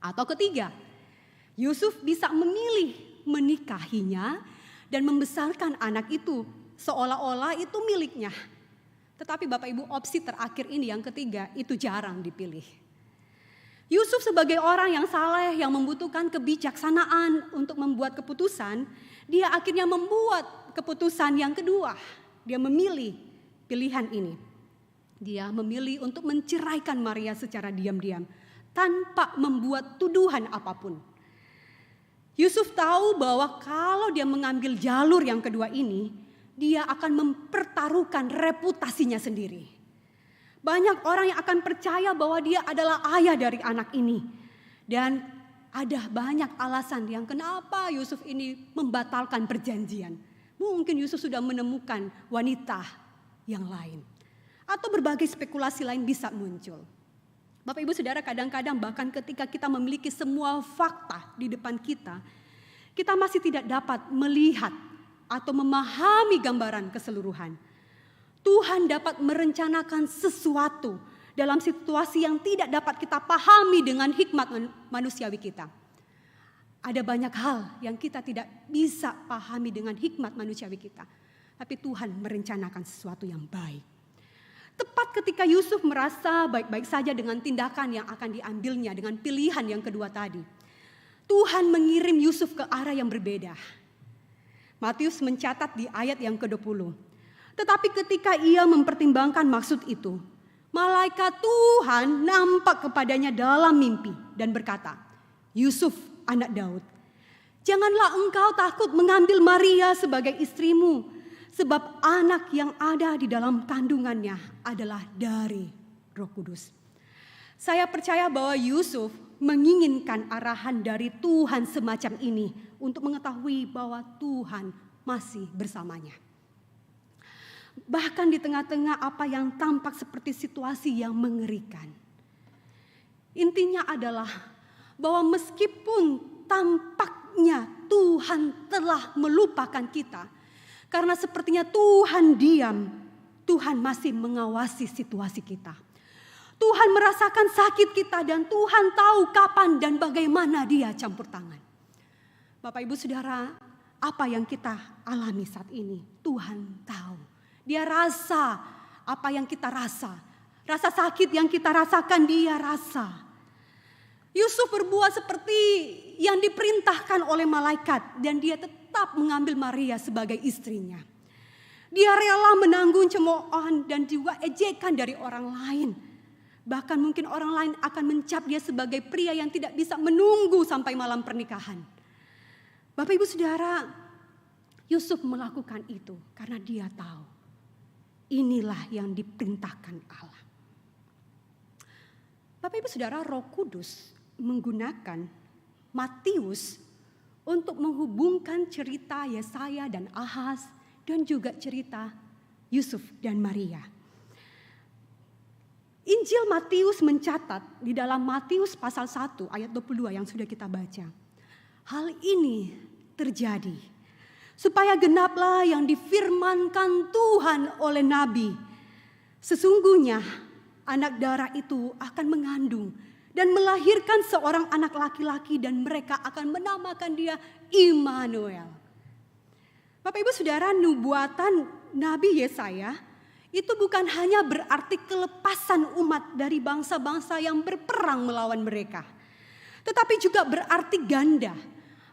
F: Atau ketiga, Yusuf bisa memilih menikahinya dan membesarkan anak itu seolah-olah itu miliknya. Tetapi Bapak Ibu, opsi terakhir ini yang ketiga itu jarang dipilih. Yusuf sebagai orang yang saleh, yang membutuhkan kebijaksanaan untuk membuat keputusan, dia akhirnya membuat keputusan yang kedua. Dia memilih pilihan ini. Dia memilih untuk menceraikan Maria secara diam-diam tanpa membuat tuduhan apapun. Yusuf tahu bahwa kalau dia mengambil jalur yang kedua ini, dia akan mempertaruhkan reputasinya sendiri. Banyak orang yang akan percaya bahwa dia adalah ayah dari anak ini. Dan ada banyak alasan yang kenapa Yusuf ini membatalkan perjanjian. Mungkin Yusuf sudah menemukan wanita yang lain. Atau berbagai spekulasi lain bisa muncul. Bapak Ibu Saudara, kadang-kadang bahkan ketika kita memiliki semua fakta di depan kita masih tidak dapat melihat atau memahami gambaran keseluruhan. Tuhan dapat merencanakan sesuatu dalam situasi yang tidak dapat kita pahami dengan hikmat manusiawi kita. Ada banyak hal yang kita tidak bisa pahami dengan hikmat manusiawi kita. Tapi Tuhan merencanakan sesuatu yang baik. Tepat ketika Yusuf merasa baik-baik saja dengan tindakan yang akan diambilnya dengan pilihan yang kedua tadi, Tuhan mengirim Yusuf ke arah yang berbeda. Matius mencatat di ayat yang ke-20. Tetapi ketika ia mempertimbangkan maksud itu, malaikat Tuhan nampak kepadanya dalam mimpi dan berkata, "Yusuf, anak Daud, janganlah engkau takut mengambil Maria sebagai istrimu. Sebab anak yang ada di dalam kandungannya adalah dari Roh Kudus." Saya percaya bahwa Yusuf menginginkan arahan dari Tuhan semacam ini untuk mengetahui bahwa Tuhan masih bersamanya. Bahkan di tengah-tengah apa yang tampak seperti situasi yang mengerikan. Intinya adalah bahwa meskipun tampaknya Tuhan telah melupakan kita, karena sepertinya Tuhan diam, Tuhan masih mengawasi situasi kita. Tuhan merasakan sakit kita dan Tuhan tahu kapan dan bagaimana Dia campur tangan. Bapak Ibu Saudara, apa yang kita alami saat ini, Tuhan tahu. Dia rasa apa yang kita rasa. Rasa sakit yang kita rasakan Dia rasa. Yusuf berbuat seperti yang diperintahkan oleh malaikat dan dia tetap mengambil Maria sebagai istrinya. Dia rela menanggung cemoohan dan juga ejekan dari orang lain. Bahkan mungkin orang lain akan mencap dia sebagai pria yang tidak bisa menunggu sampai malam pernikahan. Bapak Ibu Saudara, Yusuf melakukan itu karena dia tahu inilah yang diperintahkan Allah. Bapak Ibu Saudara, Roh Kudus menggunakan Matius untuk menghubungkan cerita Yesaya dan Ahaz dan juga cerita Yusuf dan Maria. Injil Matius mencatat di dalam Matius pasal 1 ayat 22 yang sudah kita baca. Hal ini terjadi supaya genaplah yang difirmankan Tuhan oleh Nabi. Sesungguhnya anak darah itu akan mengandung dan melahirkan seorang anak laki-laki dan mereka akan menamakan dia Immanuel. Bapak Ibu Saudara, nubuatan Nabi Yesaya itu bukan hanya berarti kelepasan umat dari bangsa-bangsa yang berperang melawan mereka. Tetapi juga berarti ganda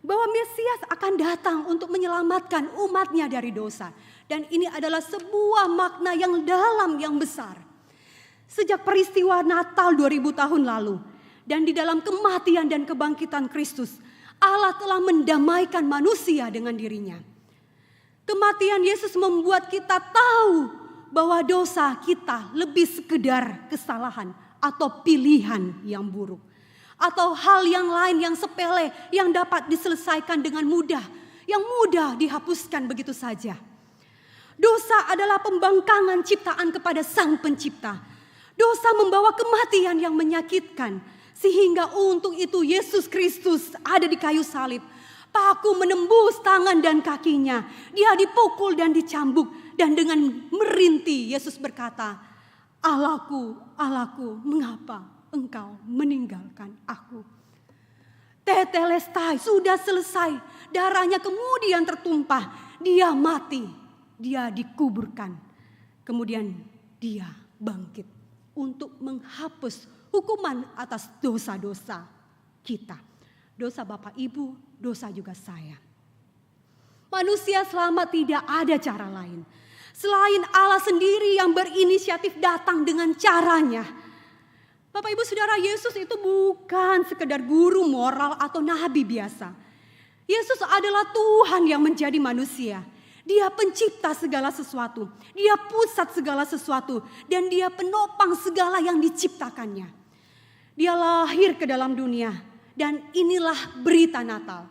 F: bahwa Mesias akan datang untuk menyelamatkan umatnya dari dosa. Dan ini adalah sebuah makna yang dalam, yang besar. Sejak peristiwa Natal 2000 tahun lalu dan di dalam kematian dan kebangkitan Kristus, Allah telah mendamaikan manusia dengan dirinya. Kematian Yesus membuat kita tahu bahwa dosa kita lebih sekedar kesalahan atau pilihan yang buruk. Atau hal yang lain yang sepele yang dapat diselesaikan dengan mudah. Yang mudah dihapuskan begitu saja. Dosa adalah pembangkangan ciptaan kepada Sang Pencipta. Dosa membawa kematian yang menyakitkan. Sehingga untuk itu Yesus Kristus ada di kayu salib. Paku menembus tangan dan kakinya. Dia dipukul dan dicambuk. Dan dengan merintih Yesus berkata, "Allahku, Allahku, mengapa engkau meninggalkan aku?" Tetelestai, sudah selesai. Darahnya kemudian tertumpah. Dia mati. Dia dikuburkan. Kemudian dia bangkit untuk menghapus hukuman atas dosa-dosa kita. Dosa Bapak Ibu, dosa juga saya. Manusia selamat tidak ada cara lain. Selain Allah sendiri yang berinisiatif datang dengan caranya. Bapak Ibu Saudara, Yesus itu bukan sekedar guru moral atau nabi biasa. Yesus adalah Tuhan yang menjadi manusia. Dia pencipta segala sesuatu. Dia pusat segala sesuatu. Dan dia penopang segala yang diciptakannya. Dia lahir ke dalam dunia. Dan inilah berita Natal.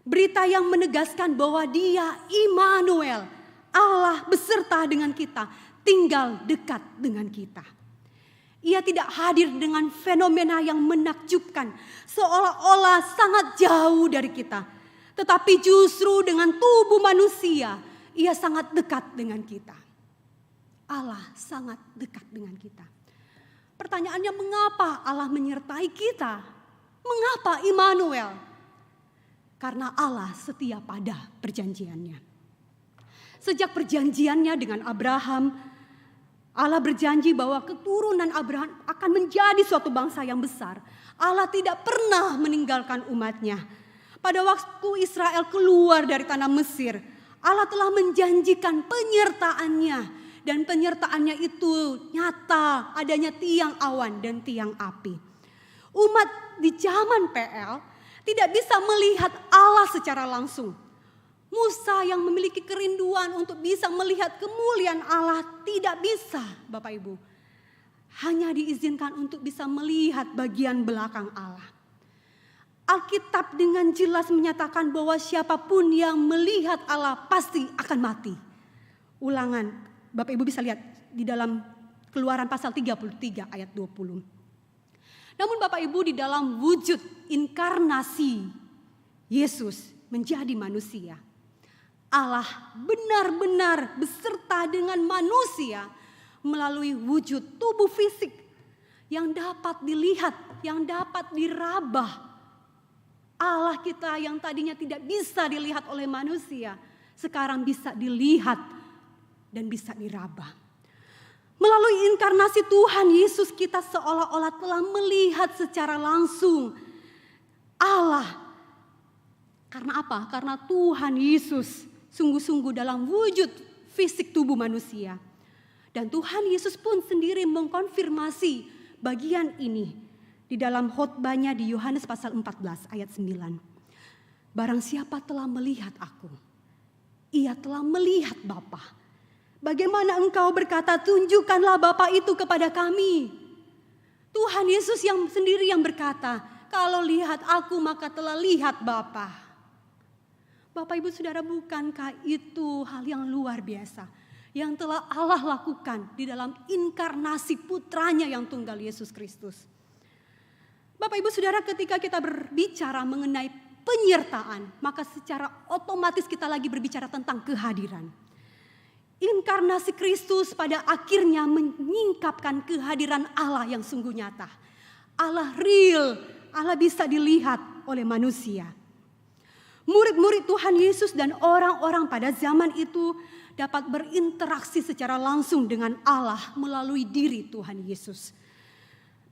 F: Berita yang menegaskan bahwa dia Immanuel. Allah beserta dengan kita, tinggal dekat dengan kita. Ia tidak hadir dengan fenomena yang menakjubkan, seolah-olah sangat jauh dari kita. Tetapi justru dengan tubuh manusia, ia sangat dekat dengan kita. Allah sangat dekat dengan kita. Pertanyaannya, mengapa Allah menyertai kita? Mengapa Immanuel? Karena Allah setia pada perjanjiannya. Sejak perjanjiannya dengan Abraham, Allah berjanji bahwa keturunan Abraham akan menjadi suatu bangsa yang besar. Allah tidak pernah meninggalkan umatnya. Pada waktu Israel keluar dari tanah Mesir, Allah telah menjanjikan penyertaannya. Dan penyertaannya itu nyata, adanya tiang awan dan tiang api. Umat di zaman PL tidak bisa melihat Allah secara langsung. Musa yang memiliki kerinduan untuk bisa melihat kemuliaan Allah tidak bisa, Bapak Ibu. Hanya diizinkan untuk bisa melihat bagian belakang Allah. Alkitab dengan jelas menyatakan bahwa siapapun yang melihat Allah pasti akan mati. Ulangan, Bapak Ibu bisa lihat di dalam Keluaran pasal 33 ayat 20. Namun Bapak Ibu, di dalam wujud inkarnasi Yesus menjadi manusia, Allah benar-benar beserta dengan manusia melalui wujud tubuh fisik yang dapat dilihat, yang dapat diraba. Allah kita yang tadinya tidak bisa dilihat oleh manusia, sekarang bisa dilihat dan bisa diraba. Melalui inkarnasi Tuhan Yesus, kita seolah-olah telah melihat secara langsung Allah. Karena apa? Karena Tuhan Yesus sungguh-sungguh dalam wujud fisik tubuh manusia. Dan Tuhan Yesus pun sendiri mengkonfirmasi bagian ini di dalam khotbahnya di Yohanes pasal 14 ayat 9. Barang siapa telah melihat aku, ia telah melihat Bapa. Bagaimana engkau berkata, tunjukkanlah Bapa itu kepada kami? Tuhan Yesus yang sendiri yang berkata, kalau lihat aku maka telah lihat Bapa. Bapak Ibu Saudara, bukankah itu hal yang luar biasa? yang telah Allah lakukan di dalam inkarnasi putranya yang tunggal Yesus Kristus. Bapak Ibu Saudara, ketika kita berbicara mengenai penyertaan, maka secara otomatis kita lagi berbicara tentang kehadiran. Inkarnasi Kristus pada akhirnya menyingkapkan kehadiran Allah yang sungguh nyata. Allah real, Allah bisa dilihat oleh manusia. Murid-murid Tuhan Yesus dan orang-orang pada zaman itu dapat berinteraksi secara langsung dengan Allah melalui diri Tuhan Yesus.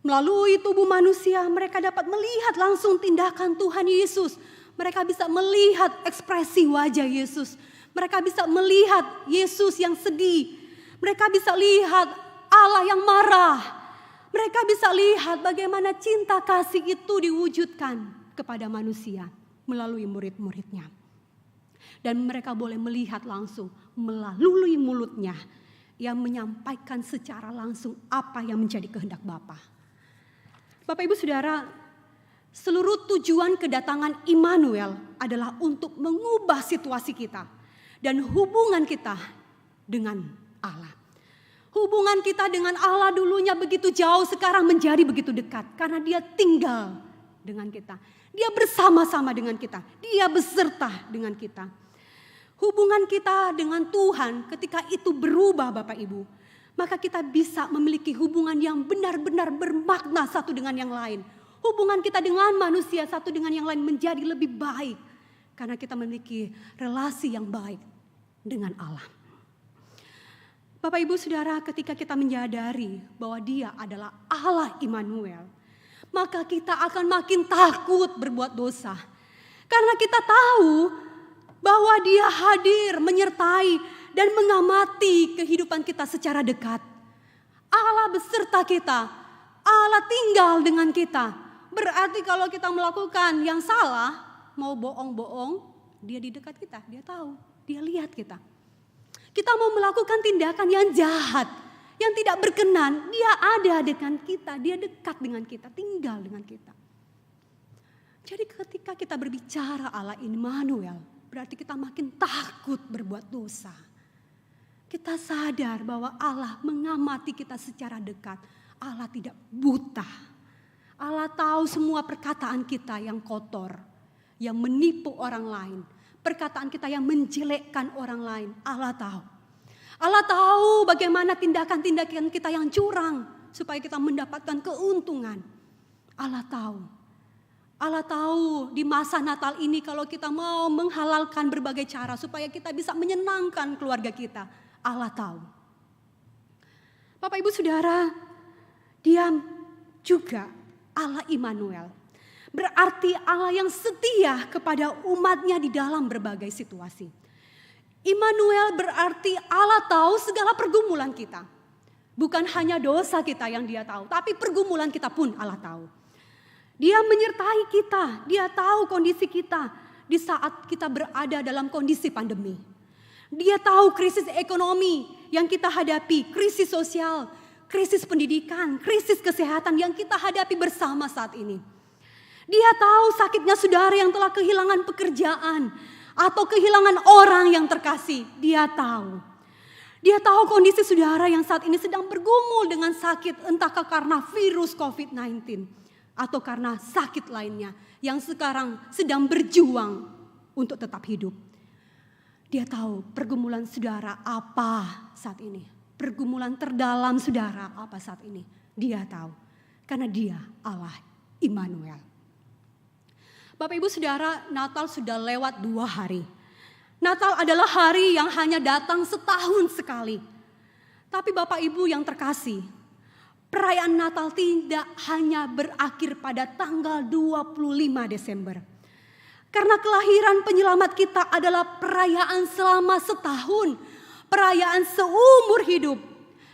F: Melalui tubuh manusia mereka dapat melihat langsung tindakan Tuhan Yesus. Mereka bisa melihat ekspresi wajah Yesus. Mereka bisa melihat Yesus yang sedih. Mereka bisa lihat Allah yang marah. Mereka bisa lihat bagaimana cinta kasih itu diwujudkan kepada manusia melalui murid-muridnya. Dan mereka boleh melihat langsung melalui mulutnya yang menyampaikan secara langsung apa yang menjadi kehendak Bapa. Bapak Ibu Saudara, seluruh tujuan kedatangan Immanuel adalah untuk mengubah situasi kita dan hubungan kita dengan Allah. Hubungan kita dengan Allah dulunya begitu jauh, sekarang menjadi begitu dekat karena Dia tinggal dengan kita. Dia bersama-sama dengan kita. Dia beserta dengan kita. Hubungan kita dengan Tuhan ketika itu berubah Bapak Ibu, maka kita bisa memiliki hubungan yang benar-benar bermakna satu dengan yang lain. Hubungan kita dengan manusia satu dengan yang lain menjadi lebih baik karena kita memiliki relasi yang baik dengan Allah. Bapak Ibu Saudara, ketika kita menyadari bahwa Dia adalah Allah Immanuel, maka kita akan makin takut berbuat dosa. Karena kita tahu bahwa Dia hadir, menyertai dan mengamati kehidupan kita secara dekat. Allah beserta kita, Allah tinggal dengan kita. Berarti kalau kita melakukan yang salah, mau bohong-bohong, Dia di dekat kita, Dia tahu, Dia lihat kita. Kita mau melakukan tindakan yang jahat, yang tidak berkenan, Dia ada dengan kita, Dia dekat dengan kita, tinggal dengan kita. Jadi ketika kita berbicara Allah Immanuel, berarti kita makin takut berbuat dosa. Kita sadar bahwa Allah mengamati kita secara dekat. Allah tidak buta. Allah tahu semua perkataan kita yang kotor, yang menipu orang lain. Perkataan kita yang menjelekkan orang lain, Allah tahu. Allah tahu bagaimana tindakan-tindakan kita yang curang supaya kita mendapatkan keuntungan. Allah tahu. Allah tahu di masa Natal ini kalau kita mau menghalalkan berbagai cara supaya kita bisa menyenangkan keluarga kita. Allah tahu. Bapak Ibu Saudara, Dia juga Allah Immanuel. Berarti Allah yang setia kepada umatnya di dalam berbagai situasi. Immanuel berarti Allah tahu segala pergumulan kita. Bukan hanya dosa kita yang Dia tahu, tapi pergumulan kita pun Allah tahu. Dia menyertai kita, Dia tahu kondisi kita di saat kita berada dalam kondisi pandemi. Dia tahu krisis ekonomi yang kita hadapi, krisis sosial, krisis pendidikan, krisis kesehatan yang kita hadapi bersama saat ini. Dia tahu sakitnya saudara yang telah kehilangan pekerjaan atau kehilangan orang yang terkasih. Dia tahu. Dia tahu kondisi saudara yang saat ini sedang bergumul dengan sakit, entahkah karena virus COVID-19 atau karena sakit lainnya yang sekarang sedang berjuang untuk tetap hidup. Dia tahu pergumulan saudara apa saat ini. Pergumulan terdalam saudara apa saat ini. Dia tahu. Karena Dia Allah Immanuel. Bapak Ibu Saudara, Natal sudah lewat 2 hari. Natal adalah hari yang hanya datang setahun sekali. Tapi Bapak Ibu yang terkasih, perayaan Natal tidak hanya berakhir pada tanggal 25 Desember. Karena kelahiran penyelamat kita adalah perayaan selama setahun. Perayaan seumur hidup.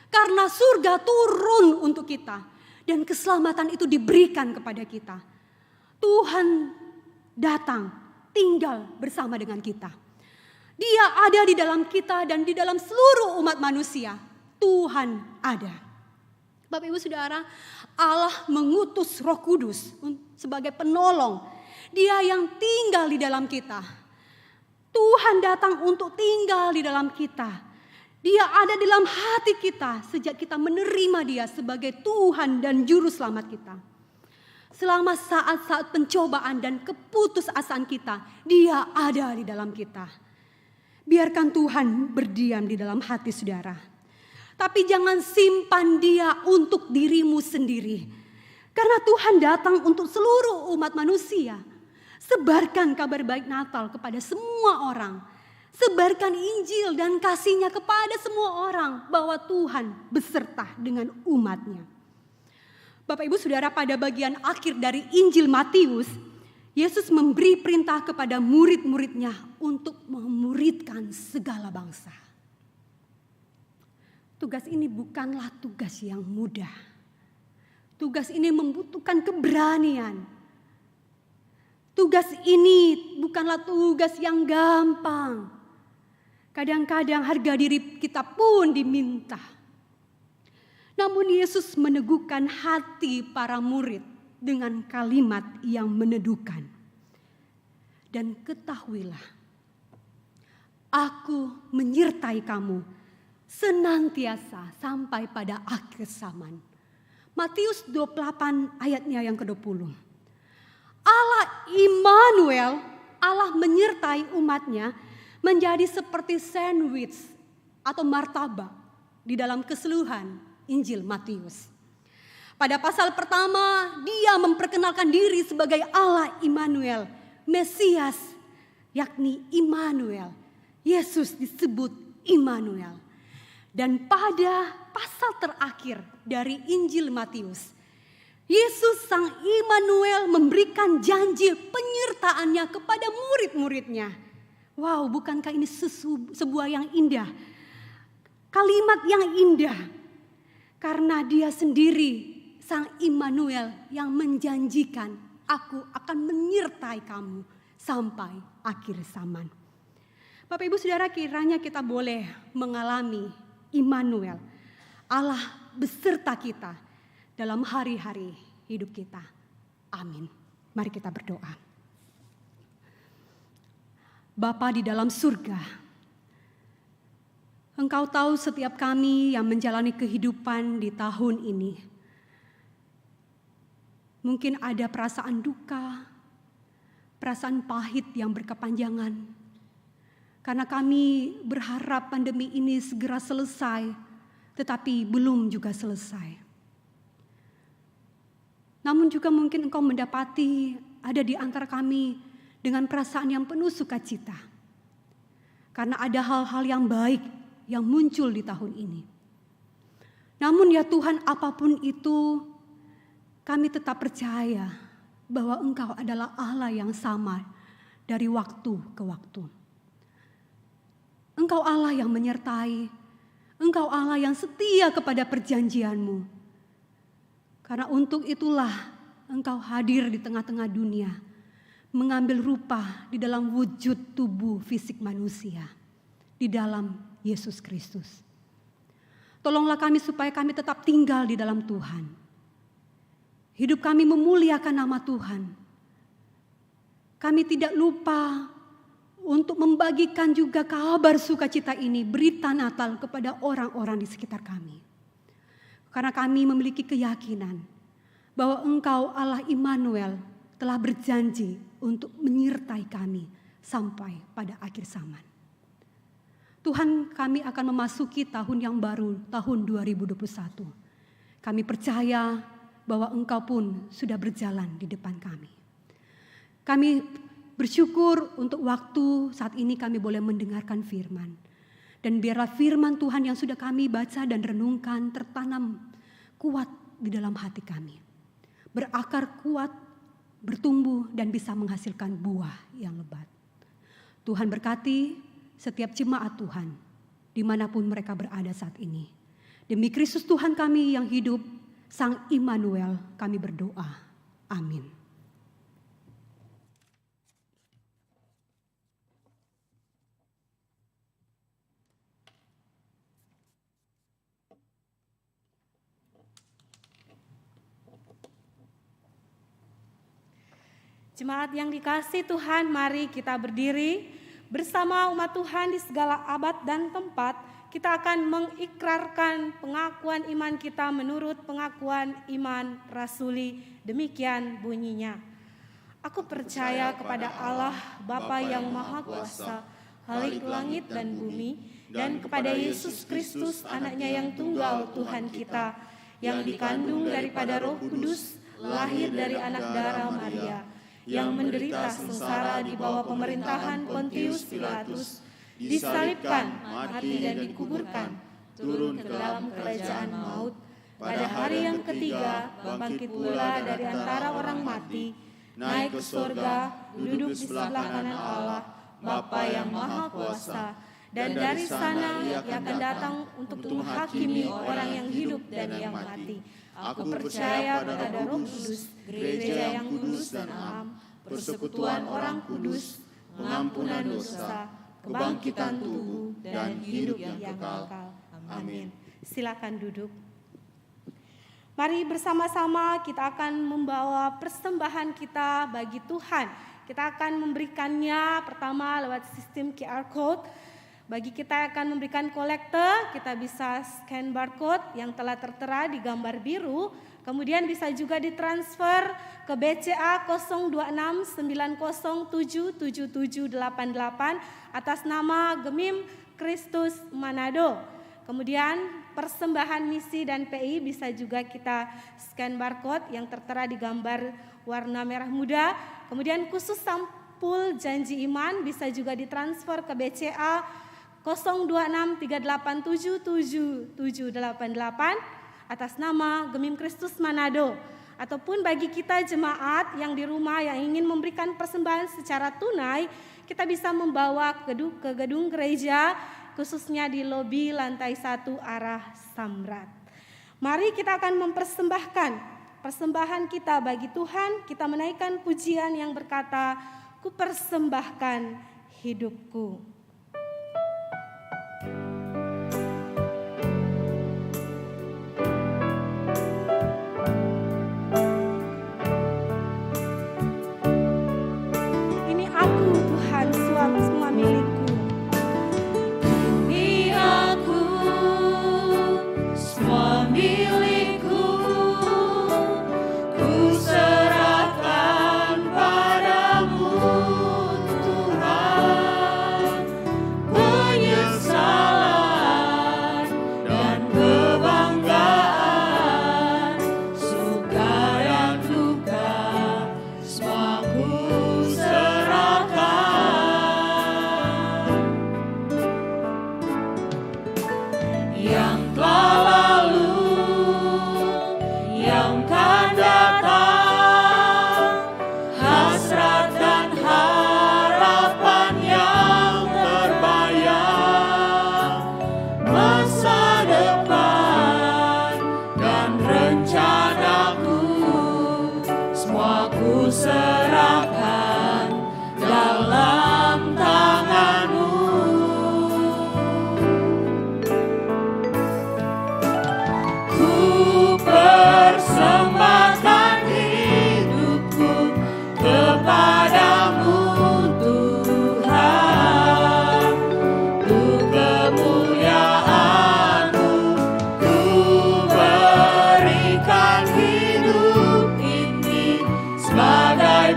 F: Karena surga turun untuk kita. Dan keselamatan itu diberikan kepada kita. Tuhan datang, tinggal bersama dengan kita. Dia ada di dalam kita dan di dalam seluruh umat manusia. Tuhan ada. Bapak Ibu Saudara, Allah mengutus Roh Kudus sebagai penolong. Dia yang tinggal di dalam kita. Tuhan datang untuk tinggal di dalam kita. Dia ada di dalam hati kita sejak kita menerima Dia sebagai Tuhan dan Juru Selamat kita. Selama saat-saat pencobaan dan keputusasaan kita, Dia ada di dalam kita. Biarkan Tuhan berdiam di dalam hati saudara. Tapi jangan simpan Dia untuk dirimu sendiri. Karena Tuhan datang untuk seluruh umat manusia. Sebarkan kabar baik Natal kepada semua orang. Sebarkan Injil dan kasih-Nya kepada semua orang bahwa Tuhan beserta dengan umat-Nya. Bapak Ibu Saudara, pada bagian akhir dari Injil Matius, Yesus memberi perintah kepada murid-murid-Nya untuk memuridkan segala bangsa. Tugas ini bukanlah tugas yang mudah. Tugas ini membutuhkan keberanian. Tugas ini bukanlah tugas yang gampang. Kadang-kadang harga diri kita pun diminta. Namun Yesus meneguhkan hati para murid dengan kalimat yang meneduhkan. Dan ketahuilah, aku menyertai kamu senantiasa sampai pada akhir zaman. Matius 28 ayatnya yang ke-20. Allah Immanuel, Allah menyertai umatnya menjadi seperti sandwich atau martabak di dalam keseluruhan Injil Matius. Pada pasal pertama, Dia memperkenalkan diri sebagai Allah Immanuel, Mesias, yakni Immanuel. Yesus disebut Immanuel. Dan pada pasal terakhir dari Injil Matius, Yesus Sang Immanuel memberikan janji penyertaannya kepada murid-muridnya. Wow, bukankah ini sebuah yang indah? Kalimat yang indah. Karena Dia sendiri, Sang Immanuel, yang menjanjikan, aku akan menyertai kamu sampai akhir zaman. Bapak Ibu Saudara, kiranya kita boleh mengalami Immanuel, Allah beserta kita dalam hari-hari hidup kita. Amin. Mari kita berdoa. Bapa di dalam surga, Engkau tahu setiap kami yang menjalani kehidupan di tahun ini. Mungkin ada perasaan duka, perasaan pahit yang berkepanjangan. Karena kami berharap pandemi ini segera selesai, tetapi belum juga selesai. Namun juga mungkin engkau mendapati ada di antara kami dengan perasaan yang penuh sukacita. Karena ada hal-hal yang baik yang muncul di tahun ini. Namun ya Tuhan, apapun itu, kami tetap percaya bahwa Engkau adalah Allah yang sama dari waktu ke waktu. Engkau Allah yang menyertai, Engkau Allah yang setia kepada perjanjian-Mu. Karena untuk itulah Engkau hadir di tengah-tengah dunia, mengambil rupa di dalam wujud tubuh fisik manusia, di dalam Yesus Kristus. Tolonglah kami supaya kami tetap tinggal di dalam Tuhan. Hidup kami memuliakan nama Tuhan. Kami tidak lupa untuk membagikan juga kabar sukacita ini, berita Natal kepada orang-orang di sekitar kami. Karena kami memiliki keyakinan bahwa Engkau Allah Immanuel telah berjanji untuk menyertai kami sampai pada akhir zaman. Tuhan, kami akan memasuki tahun yang baru, tahun 2021. Kami percaya bahwa Engkau pun sudah berjalan di depan kami. Kami bersyukur untuk waktu saat ini kami boleh mendengarkan firman. Dan biarlah firman Tuhan yang sudah kami baca dan renungkan tertanam kuat di dalam hati kami. Berakar kuat, bertumbuh dan bisa menghasilkan buah yang lebat. Tuhan berkati setiap jemaat Tuhan, dimanapun mereka berada saat ini. Demi Kristus Tuhan kami yang hidup, Sang Immanuel, kami berdoa. Amin.
D: Jemaat yang dikasihi Tuhan, mari kita berdiri bersama umat Tuhan di segala abad dan tempat. kita akan mengikrarkan pengakuan iman kita menurut pengakuan iman rasuli. Demikian bunyinya. Aku percaya kepada Allah Bapa yang Maha Kuasa, Khalik langit dan bumi, dan kepada Yesus Kristus anaknya yang tunggal Tuhan kita, yang dikandung daripada Roh Kudus, lahir dari anak darah Maria, yang menderita sengsara di bawah pemerintahan Pontius Pilatus, disalibkan, mati dan dikuburkan, turun ke dalam kerajaan maut, pada hari yang ketiga bangkit pula dari antara orang mati, naik ke surga, duduk di sebelah kanan Allah, Bapa yang Maha Kuasa, dan dari sana Ia akan datang untuk menghakimi orang yang hidup dan yang mati. Aku percaya kepada Roh Kudus, gereja yang kudus dan am, persekutuan orang kudus, pengampunan dosa, kebangkitan tubuh, dan hidup yang kekal. Amin. Silakan duduk. Mari bersama-sama kita akan membawa persembahan kita bagi Tuhan. Kita akan memberikannya pertama lewat sistem QR Code. Bagi kita yang akan memberikan kolekte, kita bisa scan barcode yang telah tertera di gambar biru. Kemudian bisa juga ditransfer ke BCA 02690777788 atas nama Gemim Kristus Manado. Kemudian persembahan misi dan PI bisa juga kita scan barcode yang tertera di gambar warna merah muda. Kemudian khusus sampul janji iman bisa juga ditransfer ke BCA 02638777788 atas nama Gemim Kristus Manado. Ataupun bagi kita jemaat yang di rumah yang ingin memberikan persembahan secara tunai, kita bisa membawa ke gedung gereja, khususnya di lobi lantai 1 arah Samrat. Mari kita akan mempersembahkan persembahan kita bagi Tuhan. Kita menaikkan pujian yang berkata, "Ku persembahkan hidupku." Semua milikku.
E: Ini aku, semua milikku, ku serahkan padamu Tuhan. Penyesalan dan kebanggaan, suka dan duka, semua ku serahkan. Yang telah lalu, yang akan datang, hasrat dan harapan yang terbayang, masa depan dan rencanaku, semua ku serahkan dalam tangan-Mu. Persembahkan hidupku kepadamu Tuhan, untuk kemuliaan-Mu, ku berikan hidup ini sebagai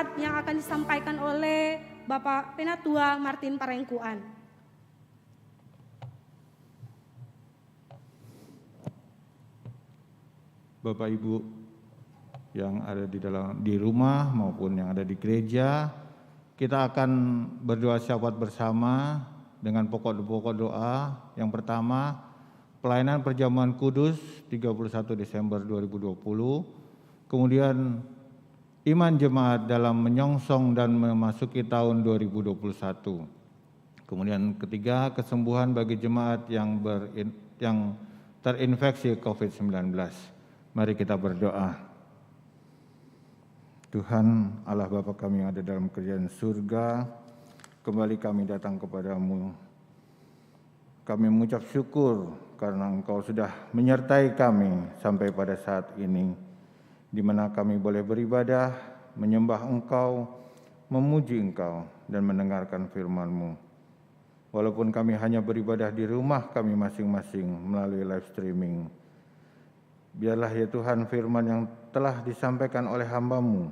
D: jemaat yang akan disampaikan oleh Bapak Penatua Martin Parengkuan.
G: Bapak Ibu yang ada di rumah maupun yang ada di gereja, kita akan berdoa syafaat bersama dengan pokok doa. Yang pertama, pelayanan perjamuan kudus 31 Desember 2020, kemudian iman jemaat dalam menyongsong dan memasuki tahun 2021. Kemudian ketiga, kesembuhan bagi jemaat yang terinfeksi COVID-19. Mari kita berdoa. Tuhan Allah Bapa kami yang ada dalam kerajaan surga, kembali kami datang kepadamu. Kami mengucap syukur karena Engkau sudah menyertai kami sampai pada saat ini, di mana kami boleh beribadah, menyembah Engkau, memuji Engkau, dan mendengarkan firman-Mu. Walaupun kami hanya beribadah di rumah kami masing-masing melalui live streaming, biarlah ya Tuhan firman yang telah disampaikan oleh hamba-Mu,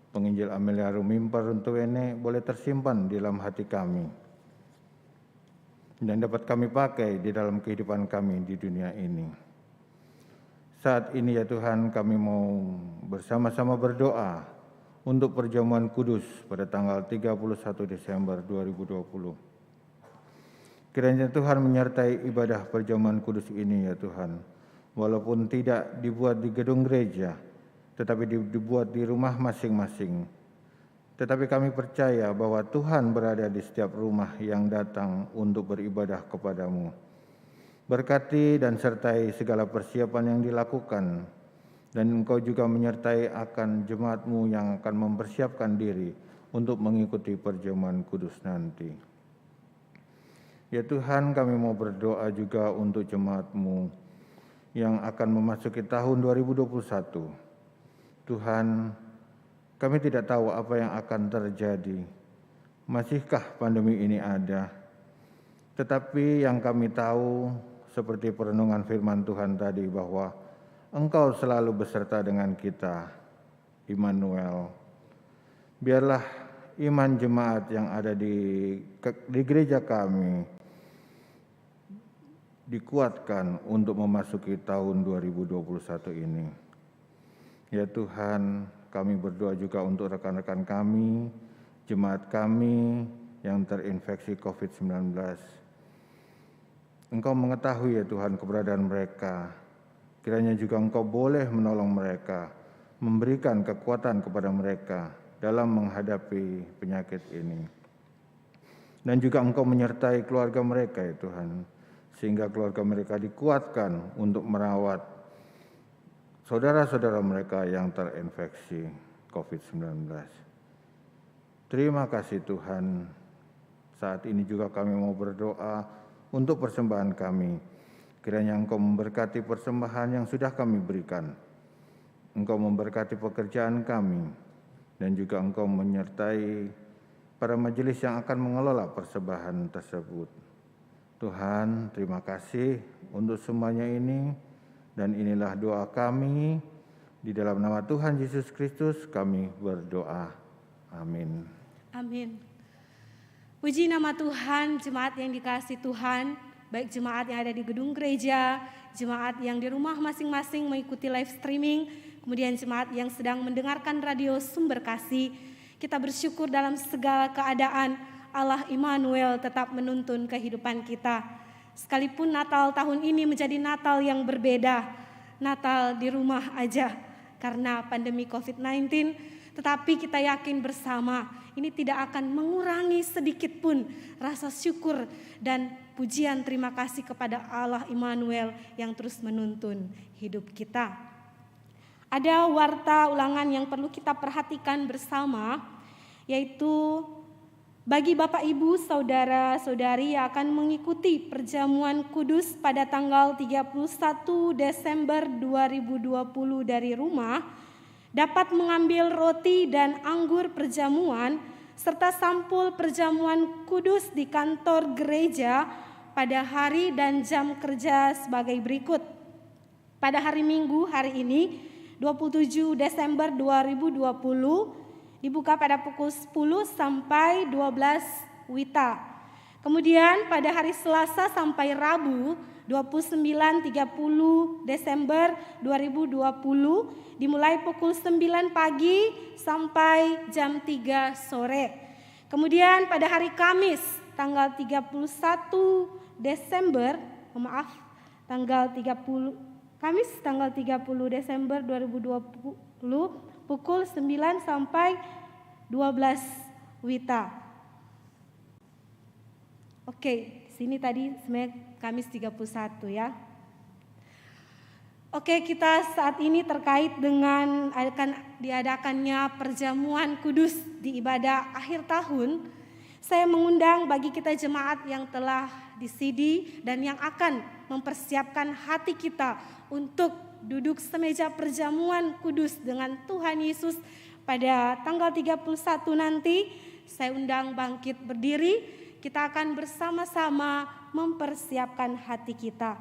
G: penginjil Amelia Rumimper Runtuwene, boleh tersimpan di dalam hati kami dan dapat kami pakai di dalam kehidupan kami di dunia ini. Saat ini ya Tuhan, kami mau bersama-sama berdoa untuk perjamuan kudus pada tanggal 31 Desember 2020. Kiranya Tuhan menyertai ibadah perjamuan kudus ini ya Tuhan, walaupun tidak dibuat di gedung gereja, tetapi dibuat di rumah masing-masing. Tetapi kami percaya bahwa Tuhan berada di setiap rumah yang datang untuk beribadah kepadamu. Berkati dan sertai segala persiapan yang dilakukan, dan Engkau juga menyertai akan jemaat-Mu yang akan mempersiapkan diri untuk mengikuti perjamuan kudus nanti. Ya Tuhan, kami mau berdoa juga untuk jemaat-Mu yang akan memasuki tahun 2021. Tuhan, kami tidak tahu apa yang akan terjadi. Masihkah pandemi ini ada? Tetapi yang kami tahu, seperti perenungan firman Tuhan tadi, bahwa Engkau selalu beserta dengan kita, Immanuel. Biarlah iman jemaat yang ada di gereja kami dikuatkan untuk memasuki tahun 2021 ini. Ya Tuhan, kami berdoa juga untuk rekan-rekan kami, jemaat kami yang terinfeksi COVID-19. Engkau mengetahui ya Tuhan keberadaan mereka. Kiranya juga Engkau boleh menolong mereka, memberikan kekuatan kepada mereka dalam menghadapi penyakit ini. Dan juga Engkau menyertai keluarga mereka ya Tuhan, sehingga keluarga mereka dikuatkan untuk merawat saudara-saudara mereka yang terinfeksi COVID-19. Terima kasih Tuhan. Saat ini juga kami mau berdoa untuk persembahan kami. Kiranya Engkau memberkati persembahan yang sudah kami berikan. Engkau memberkati pekerjaan kami, dan juga Engkau menyertai para majelis yang akan mengelola persembahan tersebut. Tuhan, terima kasih untuk semuanya ini, dan inilah doa kami. Di dalam nama Tuhan Yesus Kristus kami berdoa. Amin.
D: Amin. Puji nama Tuhan, jemaat yang dikasihi Tuhan, baik jemaat yang ada di gedung gereja, jemaat yang di rumah masing-masing mengikuti live streaming, kemudian jemaat yang sedang mendengarkan radio Sumber Kasih. Kita bersyukur dalam segala keadaan Allah Immanuel tetap menuntun kehidupan kita. Sekalipun Natal tahun ini menjadi Natal yang berbeda, Natal di rumah aja karena pandemi COVID-19, tetapi kita yakin bersama ini tidak akan mengurangi sedikit pun rasa syukur dan pujian terima kasih kepada Allah Immanuel yang terus menuntun hidup kita. Ada warta ulangan yang perlu kita perhatikan bersama, yaitu bagi Bapak Ibu, Saudara-saudari yang akan mengikuti perjamuan kudus pada tanggal 31 Desember 2020 dari rumah, dapat mengambil roti dan anggur perjamuan serta sampul perjamuan kudus di kantor gereja pada hari dan jam kerja sebagai berikut. Pada hari Minggu hari ini, 27 Desember 2020, Dibuka pada pukul 10 sampai 12 WITA. Kemudian pada hari Selasa sampai Rabu 29-30 Desember 2020 dimulai pukul 9 pagi sampai jam 3 sore. Kemudian pada hari Kamis tanggal 31 Desember, Kamis tanggal 30 Desember 2020 pukul 9 sampai 12 WITA. Oke, sini tadi sebenarnya Kamis 31 ya. Oke, kita saat ini terkait dengan akan diadakannya perjamuan kudus di ibadah akhir tahun. Saya mengundang bagi kita jemaat yang telah disidi dan yang akan mempersiapkan hati kita untuk duduk semeja perjamuan kudus dengan Tuhan Yesus pada tanggal 31 nanti. Saya undang bangkit berdiri, kita akan bersama-sama mempersiapkan hati kita.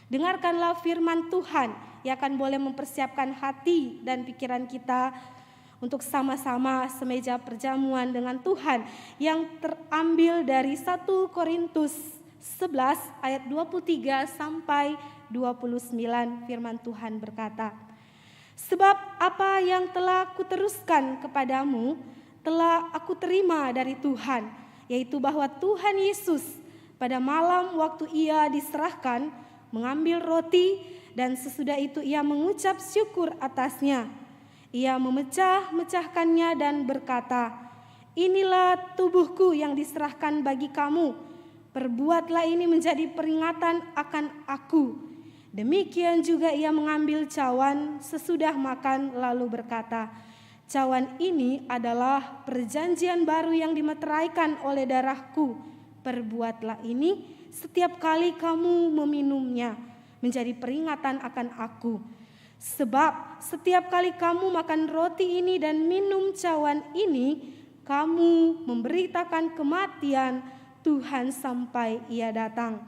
D: Dengarkanlah firman Tuhan yang akan boleh mempersiapkan hati dan pikiran kita untuk sama-sama semeja perjamuan dengan Tuhan yang terambil dari 1 Korintus 11 ayat 23 sampai 29. Firman Tuhan berkata, "Sebab apa yang telah kuteruskan kepadamu telah aku terima dari Tuhan, yaitu bahwa Tuhan Yesus pada malam waktu ia diserahkan mengambil roti dan sesudah itu ia mengucap syukur atasnya. Ia memecah-mecahkannya dan berkata, 'Inilah tubuhku yang diserahkan bagi kamu. Perbuatlah ini menjadi peringatan akan aku.' Demikian juga ia mengambil cawan sesudah makan lalu berkata, 'Cawan ini adalah perjanjian baru yang dimeteraikan oleh darahku. Perbuatlah ini setiap kali kamu meminumnya menjadi peringatan akan aku. Sebab setiap kali kamu makan roti ini dan minum cawan ini, kamu memberitakan kematian Tuhan sampai ia datang.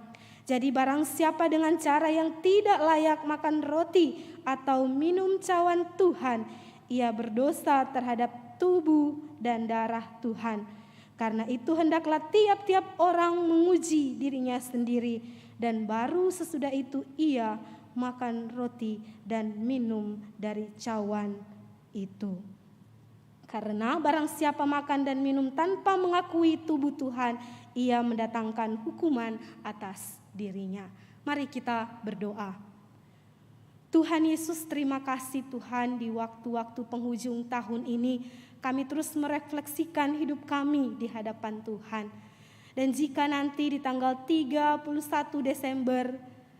D: Jadi barang siapa dengan cara yang tidak layak makan roti atau minum cawan Tuhan, ia berdosa terhadap tubuh dan darah Tuhan. Karena itu hendaklah tiap-tiap orang menguji dirinya sendiri, dan baru sesudah itu ia makan roti dan minum dari cawan itu. Karena barang siapa makan dan minum tanpa mengakui tubuh Tuhan, ia mendatangkan hukuman atas dirinya." Mari kita berdoa. Tuhan Yesus, terima kasih Tuhan, di waktu-waktu penghujung tahun ini kami terus merefleksikan hidup kami di hadapan Tuhan. Dan jika nanti di tanggal 31 Desember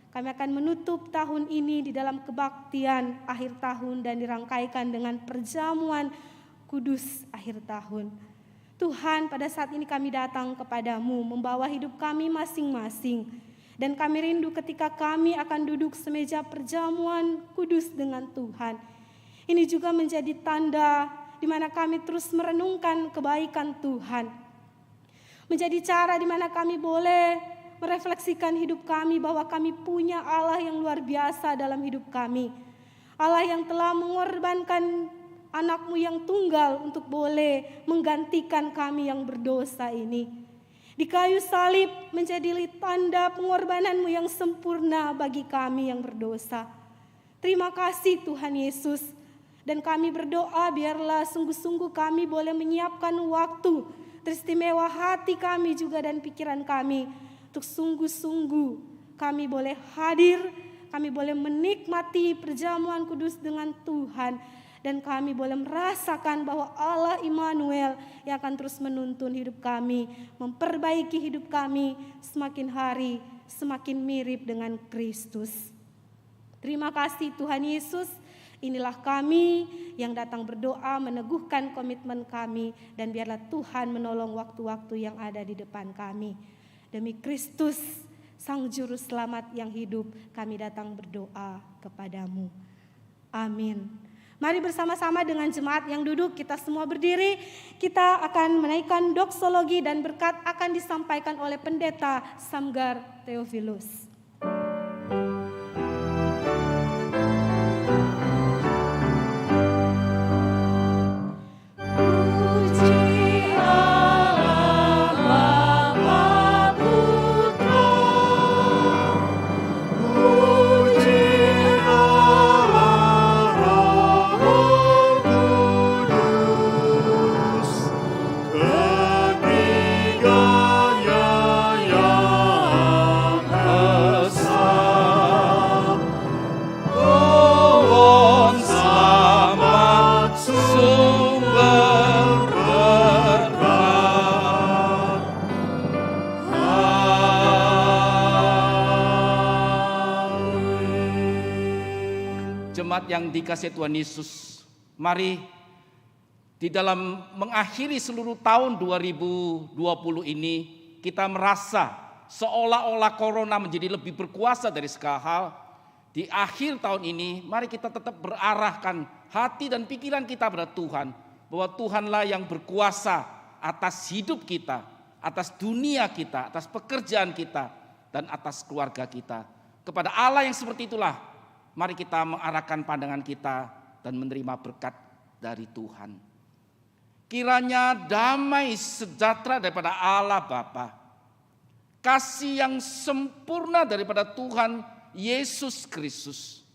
D: kami akan menutup tahun ini di dalam kebaktian akhir tahun dan dirangkaikan dengan perjamuan kudus akhir tahun. Tuhan, pada saat ini kami datang kepadamu membawa hidup kami masing-masing. Dan kami rindu ketika kami akan duduk semeja perjamuan kudus dengan Tuhan. Ini juga menjadi tanda di mana kami terus merenungkan kebaikan Tuhan. Menjadi cara di mana kami boleh merefleksikan hidup kami bahwa kami punya Allah yang luar biasa dalam hidup kami. Allah yang telah mengorbankan anak-Mu yang tunggal untuk boleh menggantikan kami yang berdosa ini. Di kayu salib menjadi tanda pengorbanan-Mu yang sempurna bagi kami yang berdosa. Terima kasih Tuhan Yesus. Dan kami berdoa biarlah sungguh-sungguh kami boleh menyiapkan waktu teristimewa hati kami juga dan pikiran kami. Untuk sungguh-sungguh kami boleh hadir, kami boleh menikmati perjamuan kudus dengan Tuhan. Dan kami boleh merasakan bahwa Allah Immanuel yang akan terus menuntun hidup kami, memperbaiki hidup kami semakin hari semakin mirip dengan Kristus. Terima kasih Tuhan Yesus. Inilah kami yang datang berdoa meneguhkan komitmen kami, dan biarlah Tuhan menolong waktu-waktu yang ada di depan kami. Demi Kristus, Sang Juru Selamat yang hidup, kami datang berdoa kepadamu. Amin. Mari bersama-sama dengan jemaat yang duduk, kita semua berdiri. Kita akan menaikkan doksologi dan berkat akan disampaikan oleh Pendeta Samgar Theophilus.
H: jemaat yang dikasihi Tuhan Yesus, mari di dalam mengakhiri seluruh tahun 2020 ini kita merasa seolah-olah corona menjadi lebih berkuasa dari segala hal. Di akhir tahun ini mari kita tetap berarahkan hati dan pikiran kita pada Tuhan, bahwa Tuhanlah yang berkuasa atas hidup kita, atas dunia kita, atas pekerjaan kita, dan atas keluarga kita. Kepada Allah yang seperti itulah mari kita mengarahkan pandangan kita dan menerima berkat dari Tuhan. Kiranya damai sejahtera daripada Allah Bapa, kasih yang sempurna daripada Tuhan Yesus Kristus,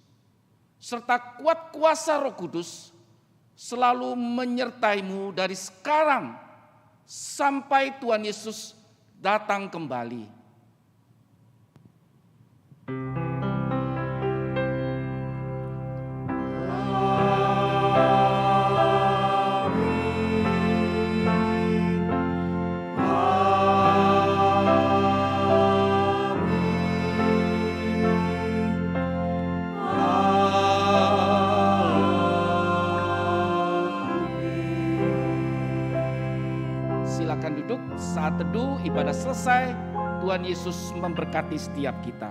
H: serta kuat kuasa Roh Kudus selalu menyertaimu dari sekarang sampai Tuhan Yesus datang kembali. Silakan duduk. Saat teduh ibadah selesai, Tuhan Yesus memberkati setiap kita.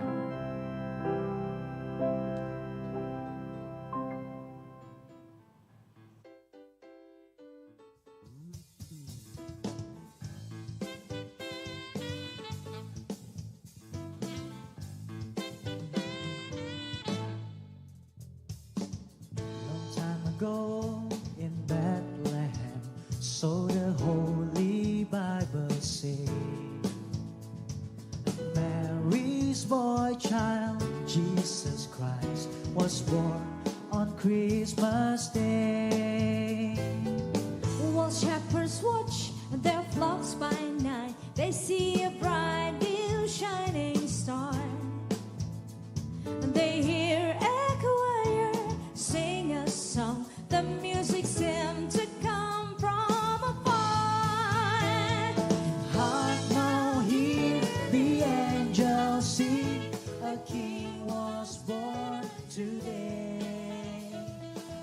I: Long time ago in Bethlehem, so the Holy Bible say, Mary's boy child, Jesus Christ, was born on Christmas Day.
J: While shepherds watch their flocks by night, they see a bright new shining star. They hear a choir sing a song, the music seemed to come from afar.
I: Hark now, hear the angels sing, a king was born today,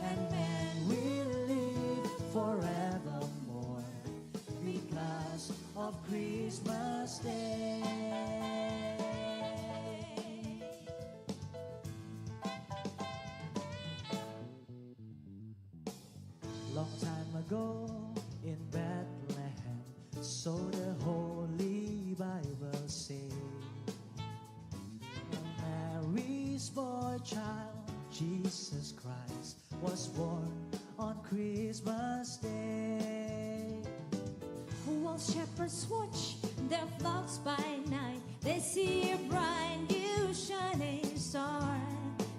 I: and man will live forevermore because of Christmas Day. Long time ago in Bethlehem, so the Holy Bible say, Mary's boy child, Jesus Christ, was born on Christmas Day.
J: While shepherds watch their flocks by night, they see a bright new shining star.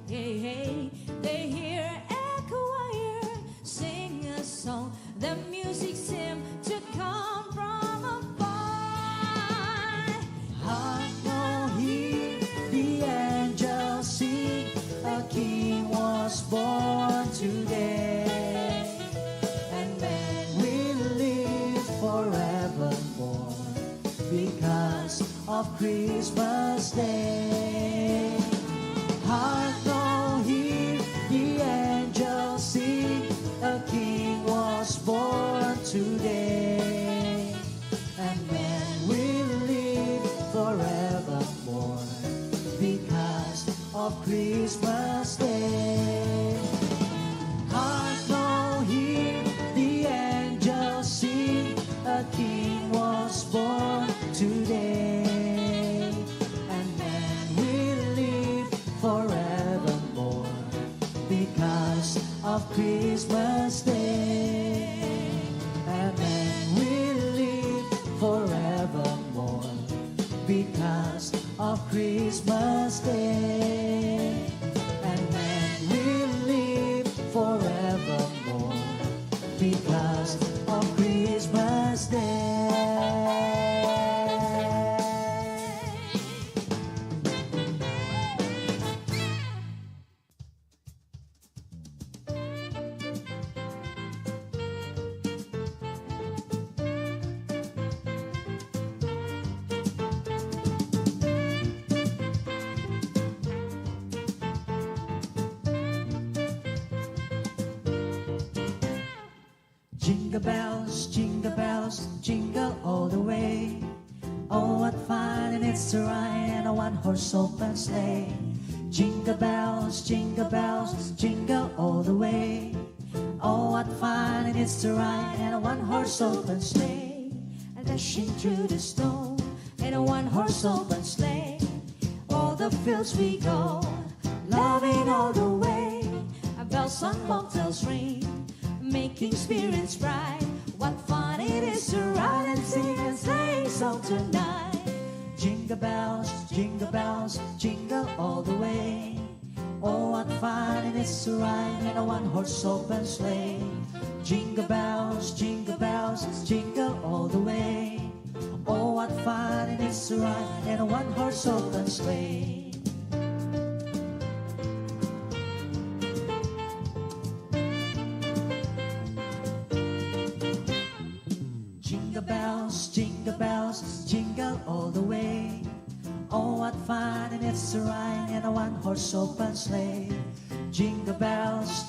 J: Hey, hey, they hear a choir sing a song, the music seemed to come from afar.
I: Hark now, hear the angels sing, a king was born today, and man will live forevermore because of Christmas Day. Hark now, hear the angels sing, a king was born today, and man will live forevermore because of Christmas Day. Hark now, hear the angels sing, a king was born today, and man will live forevermore because of Christmas Day, and man will live forevermore because of Christmas Day, and man will live forevermore because of Christmas Day. jingle bells, jingle all the way. Oh, what fun it is to ride in a one-horse open sleigh. Jingle bells, jingle all the way. Oh, what fun it is to ride in a one-horse open sleigh. And dashing through the snow in a one-horse open sleigh. All the fields we go, loving all the way. Bells on bobtails ring, making spirits bright. What fun it is to ride and sing and sleigh song tonight. Jingle bells, jingle all the way. Oh, what fun it is to ride in a one-horse open sleigh. Jingle bells, jingle all the way. Oh, what fun it is to ride in a one-horse open sleigh. Jingle bells, jingle all the way. Oh, what fun it is to ride in a one-horse open sleigh. Jingle bells,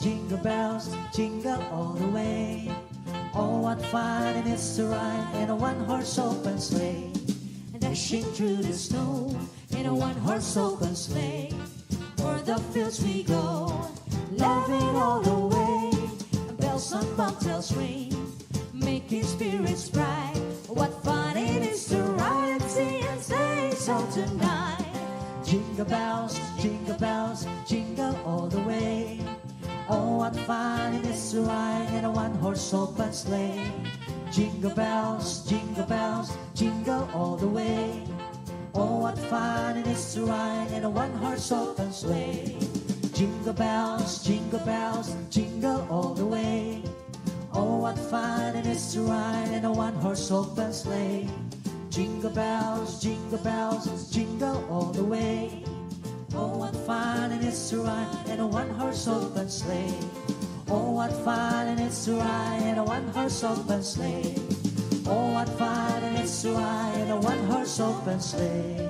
I: jingle all the way. Oh, what fun it is to ride in a one-horse open sleigh. And dashing through the snow in a one-horse open sleigh. O'er the fields we go, laughing all the way. Bells on bobtails ring, making spirits bright. What fun it is to ride and sing and sleigh song tonight. Jingle bells, jingle all the way. Oh, what fun it is to ride in a one-horse open sleigh. Jingle bells, jingle all the way. Oh, what fun it is to ride in a one-horse open sleigh. Jingle bells, jingle all the way. Oh, what fun it is to ride in a one-horse open sleigh. Jingle bells, jingle all the way. Oh, what fun it is to ride in a one-horse open sleigh. Oh, what fun it is to ride in a one-horse open sleigh. Oh, what fun it is to ride in a one-horse open sleigh.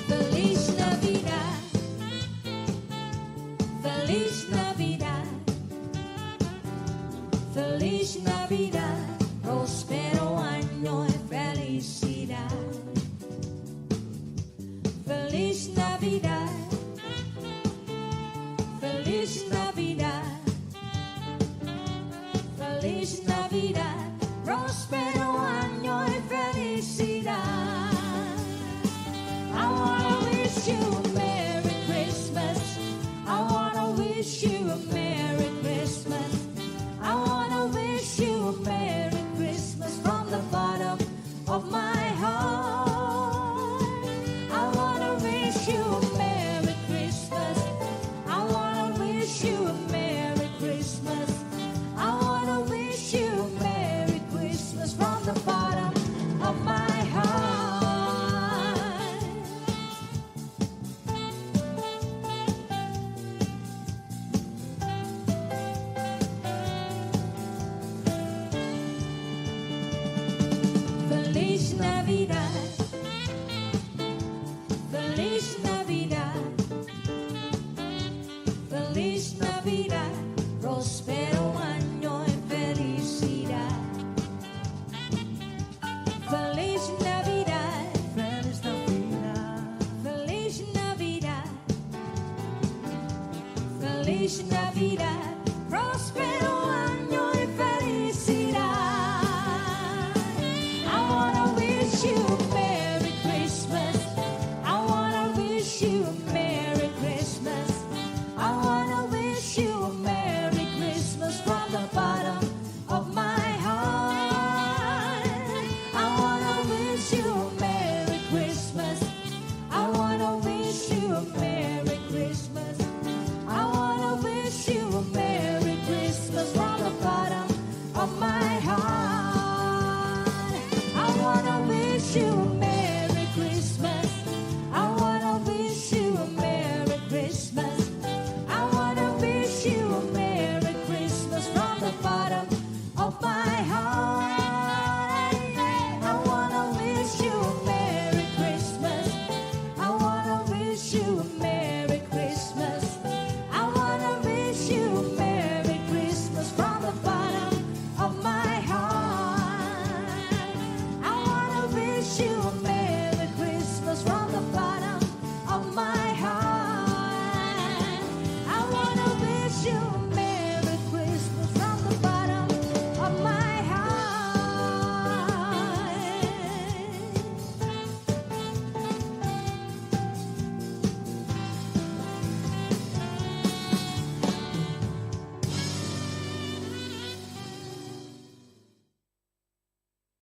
J: Feliz Navidad, Feliz Navidad, Feliz Navidad, próspero año y felicidad. Feliz Navidad, Feliz Navidad, Feliz Navidad, próspero